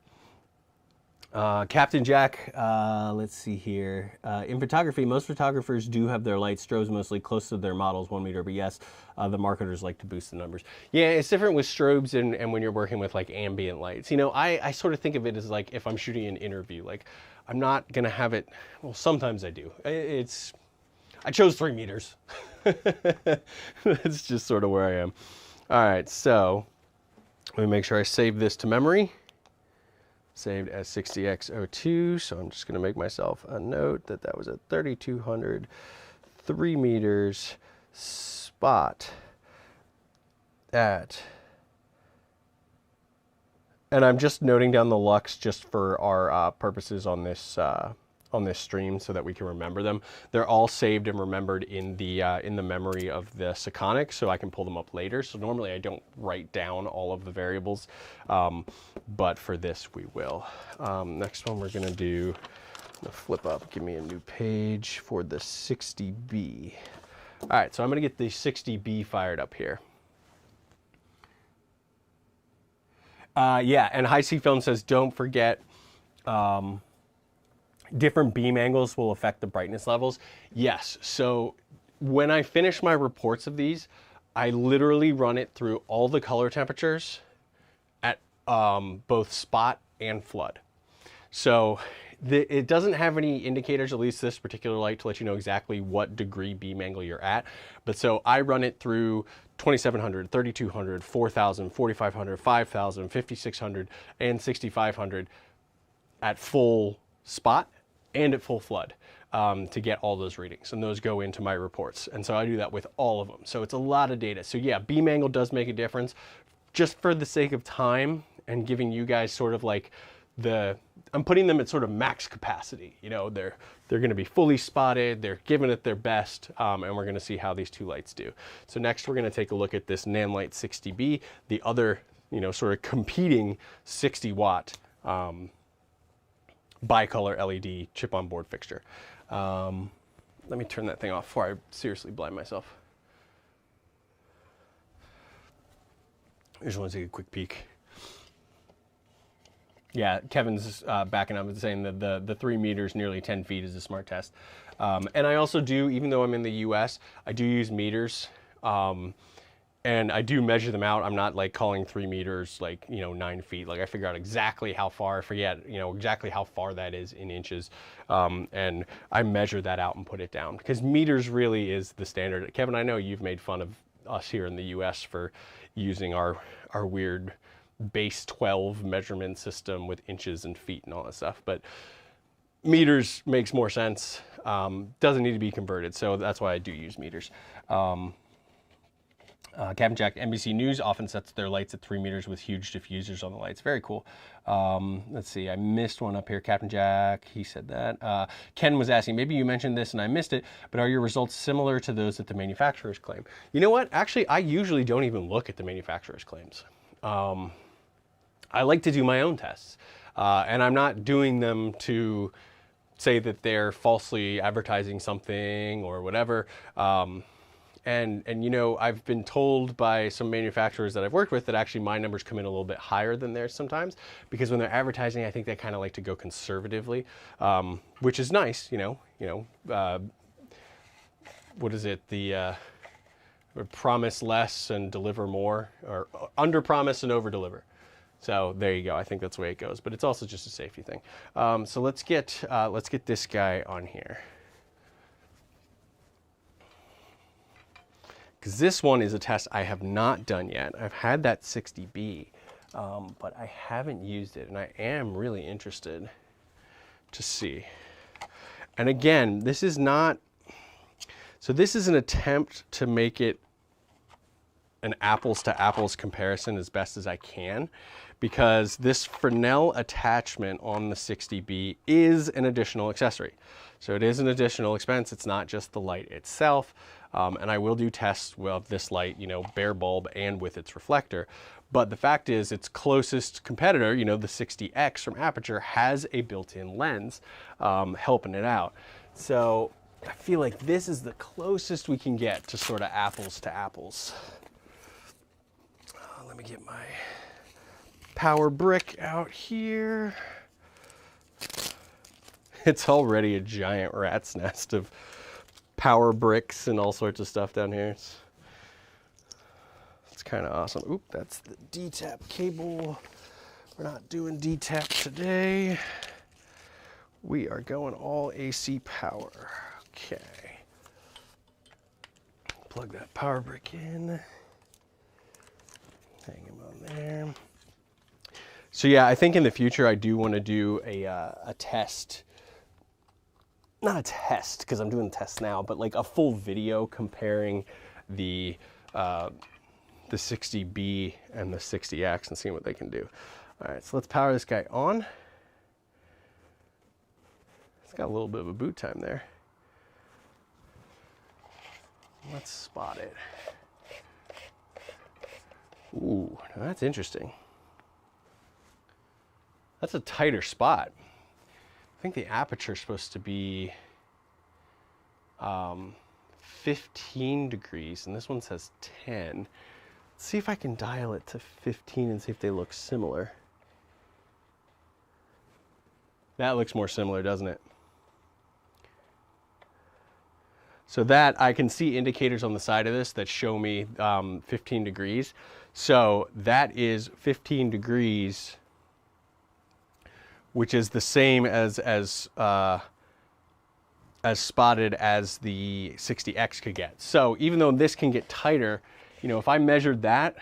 S1: Captain Jack, let's see here. In photography, most photographers do have their light strobes mostly close to their models, 1 meter, but yes, the marketers like to boost the numbers. Yeah, it's different with strobes and when you're working with like ambient lights. You know, I sort of think of it as like if I'm shooting an interview, like I'm not gonna have it, well, sometimes I do. I chose 3 meters. That's just sort of where I am. All right, so let me make sure I save this to memory. Saved as 60X02, so I'm just going to make myself a note that that was a 3200, 3 meters spot at, and I'm just noting down the lux just for our purposes on this stream so that we can remember them. They're all saved and remembered in the memory of the Sekonic, so I can pull them up later. So normally I don't write down all of the variables, but for this we will. Next one we're gonna do, I'm gonna flip up, give me a new page for the 60B. All right, so I'm gonna get the 60B fired up here. Yeah, and High C Film says, don't forget, different beam angles will affect the brightness levels. Yes, so when I finish my reports of these, I literally run it through all the color temperatures at both spot and flood. So It doesn't have any indicators, at least this particular light, to let you know exactly what degree beam angle you're at. But so I run it through 2700, 3200, 4000, 4500, 5000, 5600, and 6500 at full spot and at full flood to get all those readings. And those go into my reports. And so I do that with all of them. So it's a lot of data. So yeah, beam angle does make a difference. Just for the sake of time and giving you guys sort of like I'm putting them at sort of max capacity. You know, they're going to be fully spotted, they're giving it their best, and we're going to see how these two lights do. So next we're going to take a look at this Nanlite 60B, the other, you know, sort of competing 60 watt bicolor LED chip on board fixture. Let me turn that thing off before I seriously blind myself. I just want to take a quick peek. Yeah, Kevin's backing up and saying that the 3 meters, nearly 10 feet is a smart test. And I also do, even though I'm in the US, I do use meters. And I do measure them out. I'm not like calling 3 meters like, you know, 9 feet. Like I figure out exactly how far, I forget, you know, exactly how far that is in inches. And I measure that out and put it down because meters really is the standard. Kevin, I know you've made fun of us here in the US for using our weird base 12 measurement system with inches and feet and all that stuff, but meters makes more sense. Doesn't need to be converted, so that's why I do use meters. Captain Jack, NBC News often sets their lights at 3 meters with huge diffusers on the lights. Very cool. Let's see, I missed one up here. Captain Jack, he said that. Ken was asking, maybe you mentioned this and I missed it, but are your results similar to those that the manufacturers claim? You know what? Actually, I usually don't even look at the manufacturer's claims. I like to do my own tests, and I'm not doing them to say that they're falsely advertising something or whatever. And you know, I've been told by some manufacturers that I've worked with that actually my numbers come in a little bit higher than theirs sometimes, because when they're advertising, I think they kind of like to go conservatively, which is nice, you know, what is it? The promise less and deliver more, or under promise and over deliver. So there you go. I think that's the way it goes, but it's also just a safety thing. So let's get this guy on here, because this one is a test I have not done yet. I've had that 60B, but I haven't used it, and I am really interested to see. And again, this is not. So this is an attempt to make it an apples to apples comparison as best as I can, because this Fresnel attachment on the 60B is an additional accessory. So it is an additional expense. It's not just the light itself. And I will do tests with this light, you know, bare bulb and with its reflector. But the fact is, its closest competitor, you know, the 60X from Aputure, has a built-in lens helping it out. So I feel like this is the closest we can get to sort of apples to apples. Let me get my power brick out here. It's already a giant rat's nest of power bricks and all sorts of stuff down here. It's kind of awesome. Oop, that's the D-tap cable. We're not doing D-tap today. We are going all AC power. Okay. Plug that power brick in. Hang him on there. So yeah, I think in the future I do want to do a test. Not a test, because I'm doing tests now, but like a full video comparing the 60B and the 60X and seeing what they can do. All right, so let's power this guy on. It's got a little bit of a boot time there. Let's spot it. Ooh, that's interesting. That's a tighter spot. I think the aperture is supposed to be 15 degrees, and this one says 10. Let's see if I can dial it to 15 and see if they look similar. That looks more similar, doesn't it? So that, I can see indicators on the side of this that show me 15 degrees. So that is 15 degrees which is the same as spotted as the 60X could get. So even though this can get tighter, you know, if I measured that,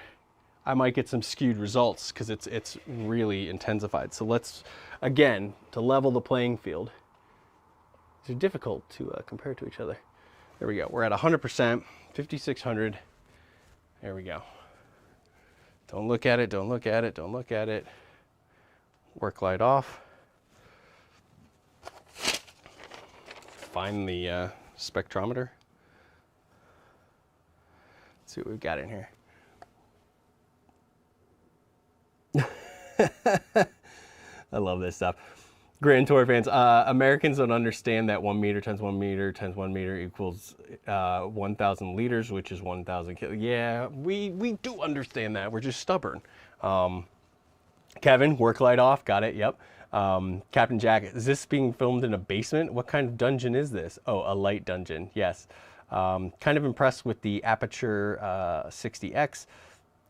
S1: I might get some skewed results because it's really intensified. So let's, again, to level the playing field. These are difficult to compare to each other. There we go. We're at 100%, 5600. There we go. Don't look at it, don't look at it, don't look at it. Work light off. Find the spectrometer. Let's see what we've got in here. I love this stuff. Grand Tour fans, Americans don't understand that 1 meter times 1 meter times 1 meter equals 1,000 liters, which is 1,000 kilos. Yeah, we do understand that. We're just stubborn. Kevin, work light off. Got it. Yep. Captain Jack, is this being filmed in a basement? What kind of dungeon is this? Oh, a light dungeon. Yes. Kind of impressed with the Aputure 60X.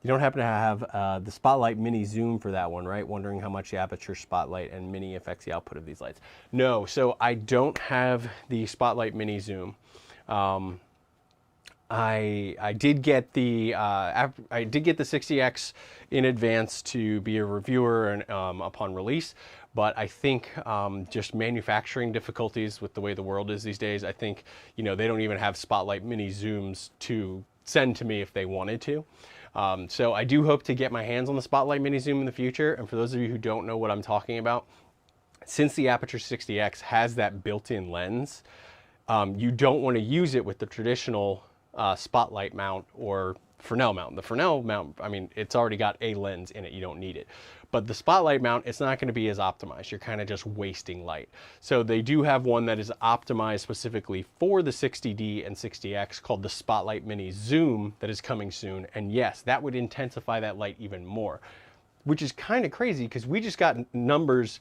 S1: You don't happen to have the Spotlight Mini Zoom for that one, right? Wondering how much the Aputure Spotlight and Mini affects the output of these lights. No, so I don't have the Spotlight Mini Zoom. I did get the 60X in advance to be a reviewer and upon release, but I think just manufacturing difficulties with the way the world is these days. I think, you know, they don't even have Spotlight Mini Zooms to send to me if they wanted to. So I do hope to get my hands on the Spotlight Mini Zoom in the future. And for those of you who don't know what I'm talking about, since the Aputure 60X has that built-in lens, you don't want to use it with the traditional spotlight mount or Fresnel mount. The Fresnel mount, I mean, it's already got a lens in it. You don't need it. But the spotlight mount, it's not going to be as optimized. You're kind of just wasting light. So they do have one that is optimized specifically for the 60D and 60X called the Spotlight Mini Zoom that is coming soon. And yes, that would intensify that light even more, which is kind of crazy because we just got numbers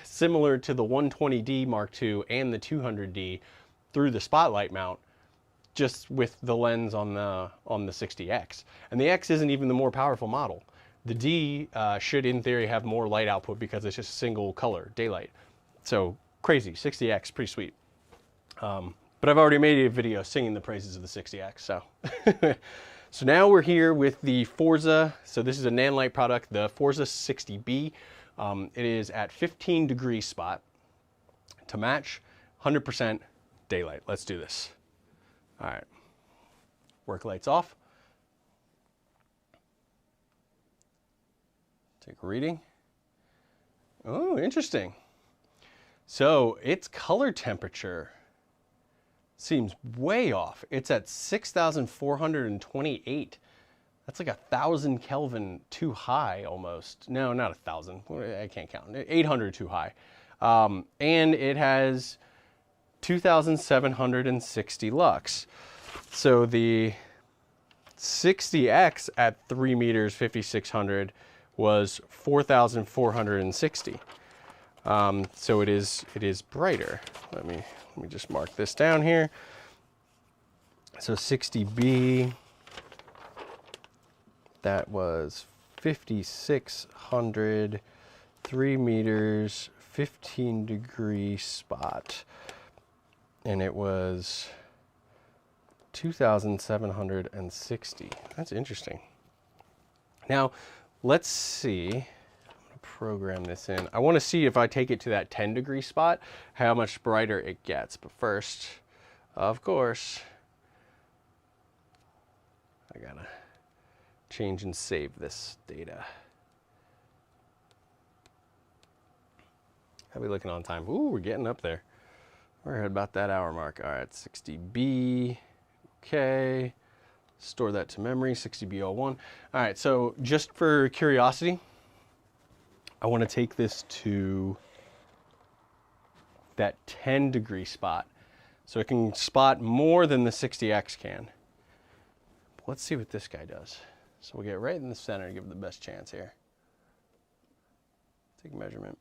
S1: similar to the 120D Mark II and the 200D through the spotlight mount, just with the lens on the 60X. And the X isn't even the more powerful model. The D should, in theory, have more light output because it's just a single color, daylight. So crazy, 60X, pretty sweet. But I've already made a video singing the praises of the 60X, so. So now we're here with the Forza. So this is a Nanlite product, the Forza 60B. It is at 15 degree spot to match 100% daylight. Let's do this. All right, work lights off. Take a reading. Oh, interesting. So its color temperature seems way off. It's at 6,428. That's like 1,000 Kelvin too high almost. No, not 1,000. I can't count. 800 too high. And it has 2,760 lux. So the 60X at 3 meters, 5,600 was 4,460. So it is brighter. Let me just mark this down here. So 60B, that was 5,600, 3 meters, 15 degree spot. And it was 2,760. That's interesting. Now, let's see. I'm going to program this in. I want to see if I take it to that 10 degree spot, how much brighter it gets. But first, of course, I got to change and save this data. How are we looking on time? Ooh, we're getting up there. We're at about that hour mark. All right, 60B, okay. Store that to memory, 60B01. All right, so just for curiosity, I want to take this to that 10 degree spot. So it can spot more than the 60X can. But let's see what this guy does. So we'll get right in the center to give it the best chance here. Take a measurement.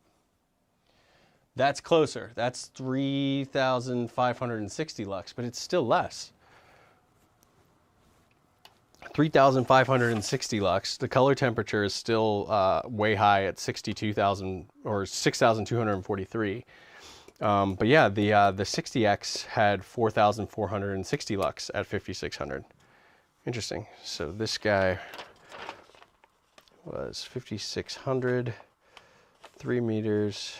S1: That's closer. That's 3,560 lux, but it's still less. 3,560 lux. The color temperature is still way high at 62,000 or 6,243. But yeah, the 60X had 4,460 lux at 5,600. Interesting. So this guy was 5,600, 3 meters,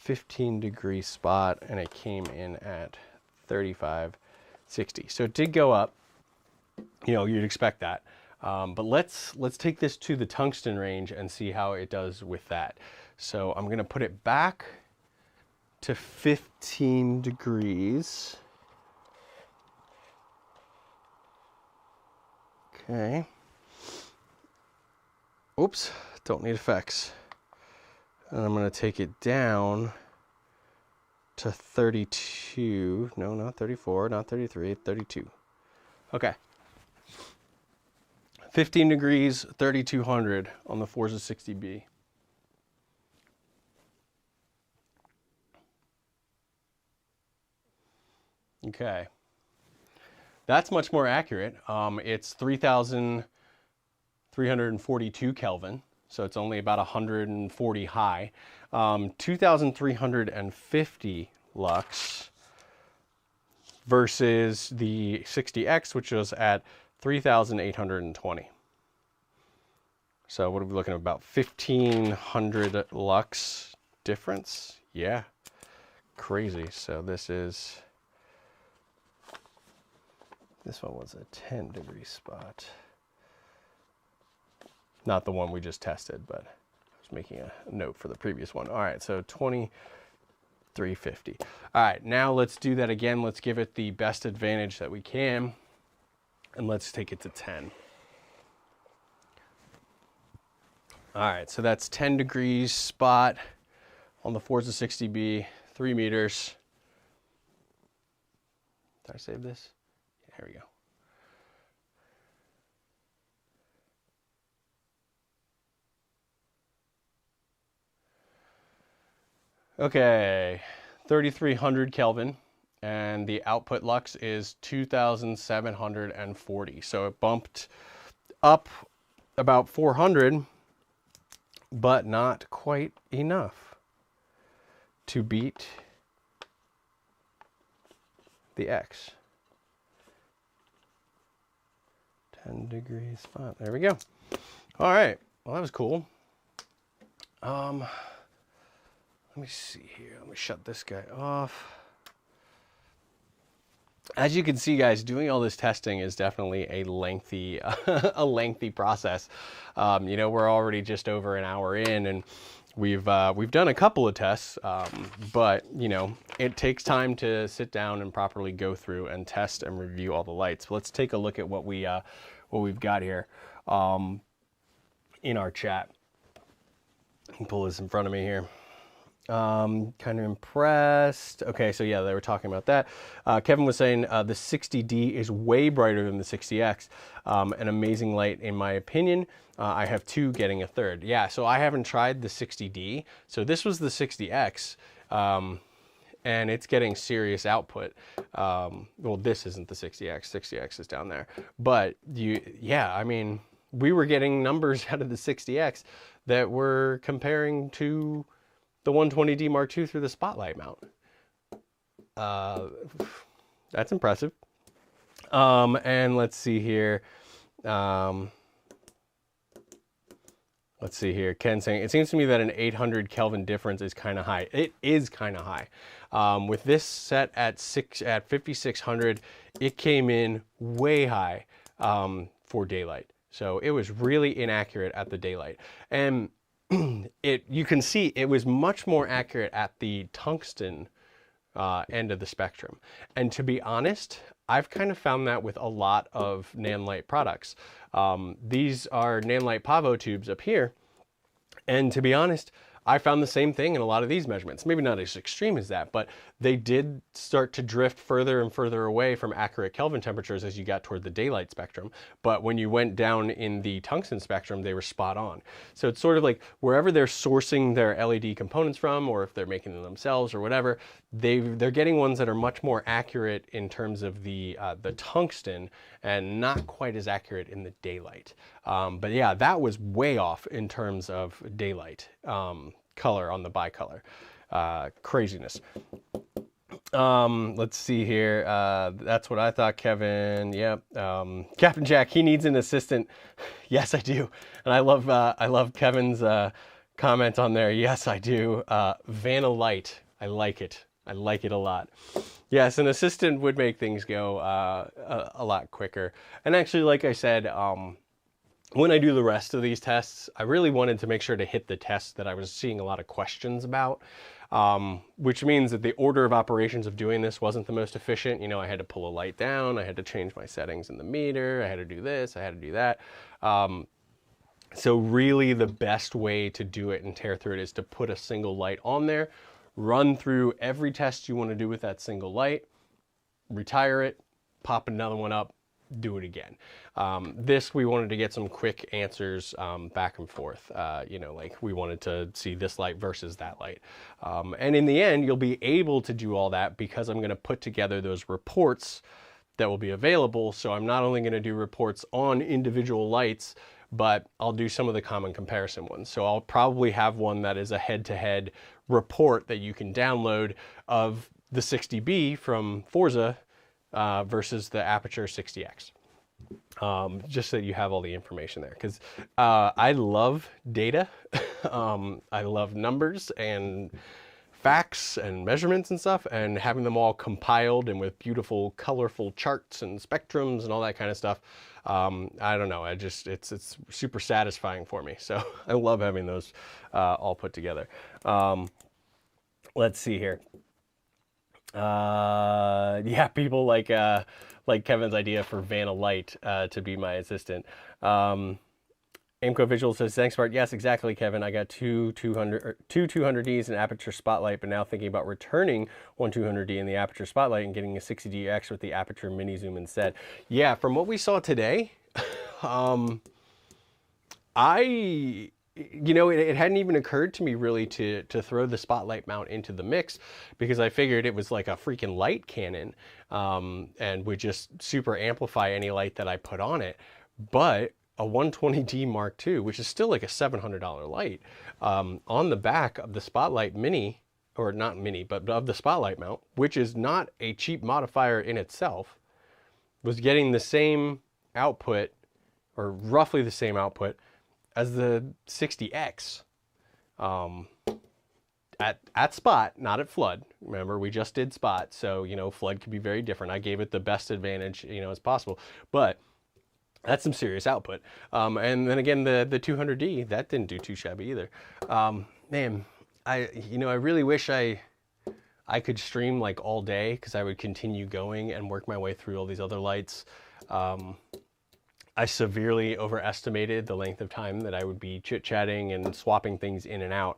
S1: 15-degree spot, and it came in at 3,560. So it did go up. You know, you'd expect that. But let's take this to the tungsten range and see how it does with that. So I'm gonna put it back to 15 degrees. Okay. Oops, don't need effects. And I'm gonna take it down to 32. No, not 34, not 33, 32. Okay. 15 degrees, 3,200 on the Forza 60B. Okay. That's much more accurate. It's 3,342 Kelvin, so it's only about 140 high. 2,350 lux versus the 60X, which was at 3,820. So what are we looking at, about 1,500 lux difference? Yeah, crazy. So this one was a 10-degree spot. Not the one we just tested, but I was making a note for the previous one. All right, so 2,350. All right, now let's do that again. Let's give it the best advantage that we can, and let's take it to 10. All right, so that's 10 degrees spot on the Forza 60B, 3 meters. Did I save this? Here we go. Okay, 3,300 Kelvin, and the output lux is 2,740. So it bumped up about 400, but not quite enough to beat the X. 10-degree spot. There we go. All right. Well, that was cool. Let me see here. Let me shut this guy off. As you can see, guys, doing all this testing is definitely a lengthy, a lengthy process. You know, we're already just over an hour in, and we've done a couple of tests, but you know, it takes time to sit down and properly go through and test and review all the lights. Let's take a look at what we've got here in our chat. I can pull this in front of me here. Kind of impressed. Okay, so yeah, they were talking about that. Kevin was saying the 60D is way brighter than the 60X. An amazing light in my opinion. I have two, getting a third. Yeah, so I haven't tried the 60D. So this was the 60X, and it's getting serious output. Well, this isn't the 60X. 60X is down there. But yeah, I mean, we were getting numbers out of the 60X that were comparing to the 120D Mark II through the spotlight mount. That's impressive. And let's see here. Let's see here. Ken saying, it seems to me that an 800 Kelvin difference is kind of high. It is kind of high. With this set at 5,600, it came in way high for daylight. So it was really inaccurate at the daylight. And you can see it was much more accurate at the tungsten end of the spectrum. And to be honest, I've kind of found that with a lot of Nanlite products. These are Nanlite Pavo tubes up here. And to be honest, I found the same thing in a lot of these measurements. Maybe not as extreme as that, but they did start to drift further and further away from accurate Kelvin temperatures as you got toward the daylight spectrum. But when you went down in the tungsten spectrum, they were spot on. So it's sort of like wherever they're sourcing their LED components from, or if they're making them themselves or whatever, they're getting ones that are much more accurate in terms of the tungsten and not quite as accurate in the daylight. But yeah, that was way off in terms of daylight color on the bicolor. Craziness. Let's see here. That's what I thought, Kevin. Yep. Captain Jack, he needs an assistant. Yes, I do. And I love Kevin's comment on there. Yes, I do. Vanillite. I like it. I like it a lot. Yes, an assistant would make things go a lot quicker. And actually, like I said, when I do the rest of these tests, I really wanted to make sure to hit the tests that I was seeing a lot of questions about, which means that the order of operations of doing this wasn't the most efficient. You know, I had to pull a light down, I had to change my settings in the meter, I had to do this, I had to do that. So really the best way to do it and tear through it is to put a single light on there, run through every test you want to do with that single light, retire it, pop another one up, do it again. This, we wanted to get some quick answers back and forth. You know, like we wanted to see this light versus that light. And in the end, you'll be able to do all that because I'm going to put together those reports that will be available. So I'm not only going to do reports on individual lights, but I'll do some of the common comparison ones. So I'll probably have one that is a head-to-head report that you can download of the 60B from Forza versus the Aputure 60X. Just so you have all the information there, because I love data. I love numbers and facts and measurements and stuff, and having them all compiled and with beautiful, colorful charts and spectrums and all that kind of stuff. I don't know. It's super satisfying for me. So I love having those all put together. Let's see here. Yeah, people like Kevin's idea for Vanillite to be my assistant. Aimco Visual says, thanks, Bart. Yes, exactly, Kevin. I got two 200Ds in Aputure Spotlight, but now thinking about returning one 200D in the Aputure Spotlight and getting a 60DX with the Aputure Mini Zoom instead. Yeah, from what we saw today, you know, it hadn't even occurred to me really to throw the spotlight mount into the mix, because I figured it was like a freaking light cannon and would just super amplify any light that I put on it. But a 120D Mark II, which is still like a $700 light, on the back of the Spotlight Mini, or not Mini, but of the Spotlight mount, which is not a cheap modifier in itself, was getting the same output, or roughly the same output, as the 60X at spot, not at flood. Remember, we just did spot, so, you know, flood could be very different. I gave it the best advantage, you know, as possible, but that's some serious output. And then again, the 200D, that didn't do too shabby either. Man, I really wish I could stream like all day, because I would continue going and work my way through all these other lights. I severely overestimated the length of time that I would be chit-chatting and swapping things in and out.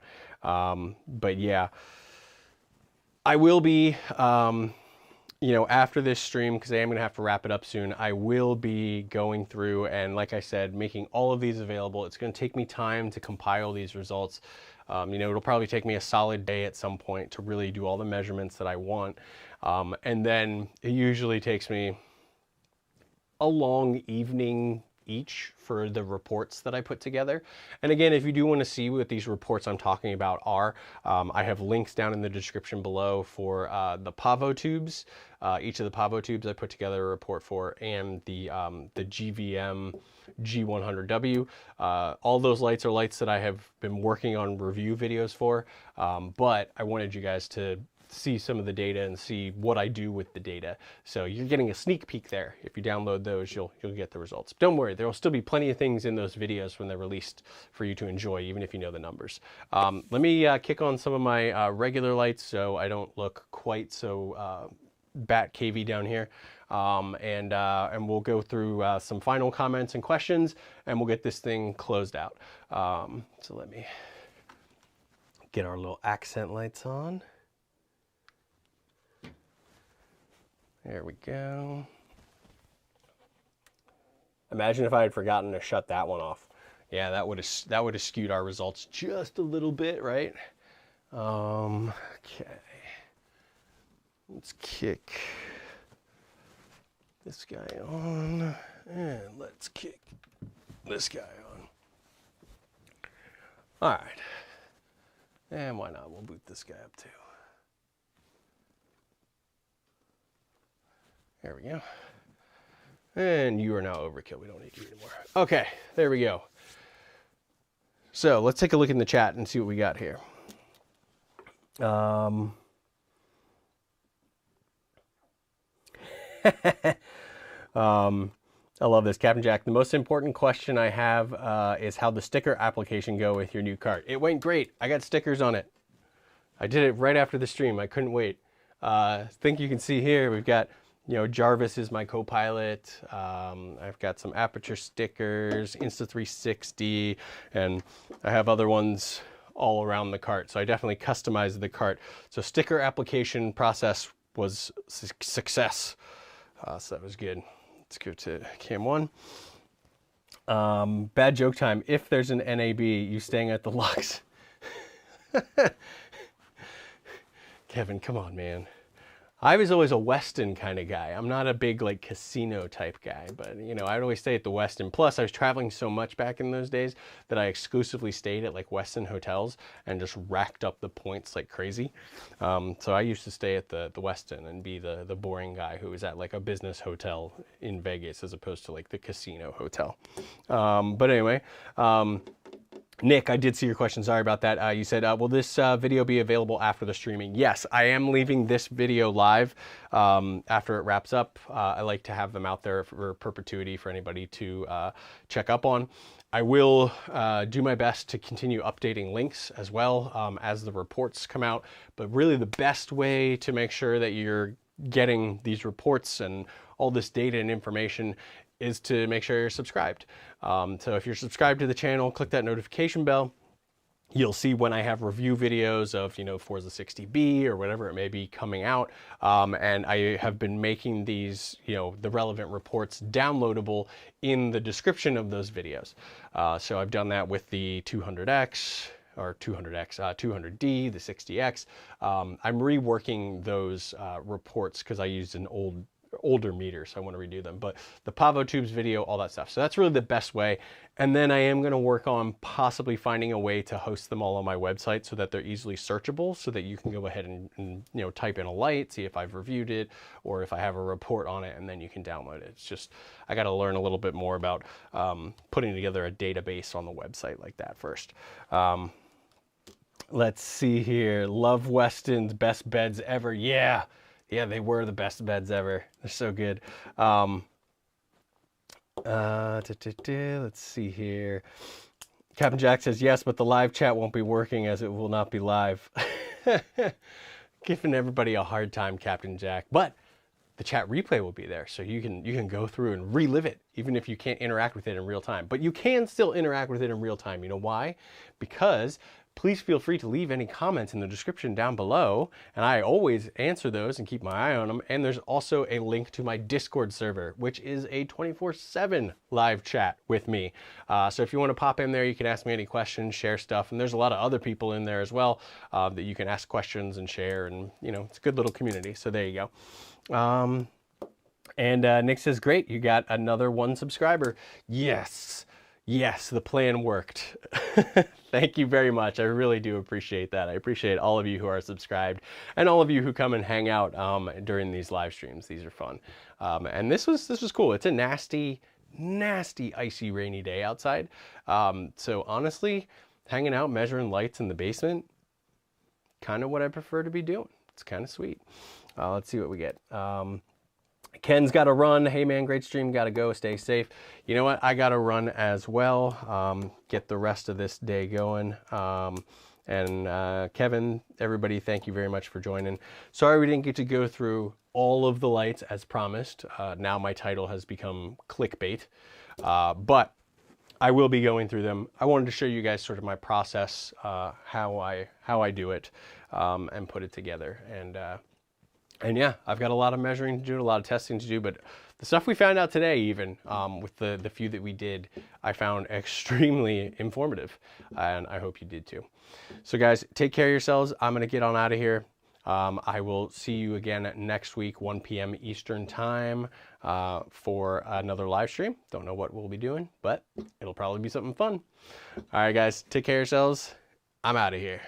S1: But yeah, I will be, you know, after this stream, because I am going to have to wrap it up soon, I will be going through and, like I said, making all of these available. It's going to take me time to compile these results. You know, it'll probably take me a solid day at some point to really do all the measurements that I want. And then it usually takes me a long evening each for the reports that I put together. And again, if you do want to see what these reports I'm talking about are, I have links down in the description below for the Pavo tubes. Each of the Pavo tubes I put together a report for, and the GVM G100W. All those lights are lights that I have been working on review videos for, but I wanted you guys to see some of the data and see what I do with the data. So you're getting a sneak peek there. If you download those, you'll get the results. Don't worry, there will still be plenty of things in those videos when they're released for you to enjoy, even if you know the numbers. Let me kick on some of my regular lights so I don't look quite so bat cavey down here. And we'll go through some final comments and questions, and we'll get this thing closed out. So let me Get our little accent lights on. There we go. Imagine if I had forgotten to shut that one off. Yeah, that would have skewed our results just a little bit, right? Okay. Let's kick this guy on, and let's kick this guy on. All right. And why not? We'll boot this guy up too. There we go. And you are now overkill. We don't need you anymore. Okay, there we go. So let's take a look in the chat and see what we got here. I love this. Captain Jack, the most important question I have is how the sticker application go with your new cart. It went great. I got stickers on it. I did it right after the stream. I couldn't wait. I think you can see here, we've got, you know, Jarvis is my co-pilot. I've got some Aputure stickers, Insta360, and I have other ones all around the cart. So I definitely customized the cart. So sticker application process was success. So that was good. Let's go to cam 1. Bad joke time. If there's an NAB, you staying at the Lux? Kevin, come on, man. I was always a Westin kind of guy. I'm not a big like casino type guy, but you know, I'd always stay at the Westin. Plus, I was traveling so much back in those days that I exclusively stayed at like Westin hotels and just racked up the points like crazy. So I used to stay at the Westin and be the boring guy who was at like a business hotel in Vegas as opposed to like the casino hotel. But anyway, Nick, I did see your question. Sorry about that. You said, will this video be available after the streaming? Yes, I am leaving this video live after it wraps up. I like to have them out there for perpetuity for anybody to check up on. I will do my best to continue updating links as well as the reports come out. But really the best way to make sure that you're getting these reports and all this data and information is to make sure you're subscribed. So if you're subscribed to the channel, click that notification bell. You'll see when I have review videos of, you know, Forza 60B or whatever it may be coming out. And I have been making these, you know, the relevant reports downloadable in the description of those videos. So I've done that with the 200X, or 200X, 200D, the 60X. I'm reworking those reports because I used an older meter, so I want to redo them. But the Pavo Tubes video, all that stuff. So that's really the best way. And then I am going to work on possibly finding a way to host them all on my website so that they're easily searchable, so that you can go ahead and you know, type in a light, see if I've reviewed it or if I have a report on it, and then you can download it. It's just, I got to learn a little bit more about putting together a database on the website like that first. Let's see here. Love Westin's best beds ever. Yeah, they were the best beds ever. They're so good. Let's see here. Captain Jack says, yes, but the live chat won't be working as it will not be live. Giving everybody a hard time, Captain Jack. But the chat replay will be there, so you can go through and relive it, even if you can't interact with it in real time. But you can still interact with it in real time. You know why? Because please feel free to leave any comments in the description down below, and I always answer those and keep my eye on them. And there's also a link to my Discord server, which is a 24/7 live chat with me. So if you want to pop in there, you can ask me any questions, share stuff, and there's a lot of other people in there as well that you can ask questions and share, and you know, it's a good little community. So there you go. And Nick says, great, you got another 1 subscriber. Yes, the plan worked. Thank you very much. I really do appreciate that. I appreciate all of you who are subscribed and all of you who come and hang out during these live streams. These are fun. And this was cool. It's a nasty, icy, rainy day outside. So honestly, hanging out, measuring lights in the basement, kind of what I prefer to be doing. It's kind of sweet. Let's see what we get. Ken's got to run. Hey man, great stream. Got to go. Stay safe. You know what? I got to run as well. Get the rest of this day going. And Kevin, everybody, thank you very much for joining. Sorry we didn't get to go through all of the lights as promised. Now my title has become clickbait. But I will be going through them. I wanted to show you guys sort of my process, how I do it, and put it together. And yeah, I've got a lot of measuring to do, a lot of testing to do, but the stuff we found out today, even with the few that we did, I found extremely informative, and I hope you did too. So guys, take care of yourselves. I'm gonna get on out of here. I will see you again next week, 1 p.m. Eastern time, for another live stream. Don't know what we'll be doing, but it'll probably be something fun. All right, guys, take care of yourselves. I'm out of here.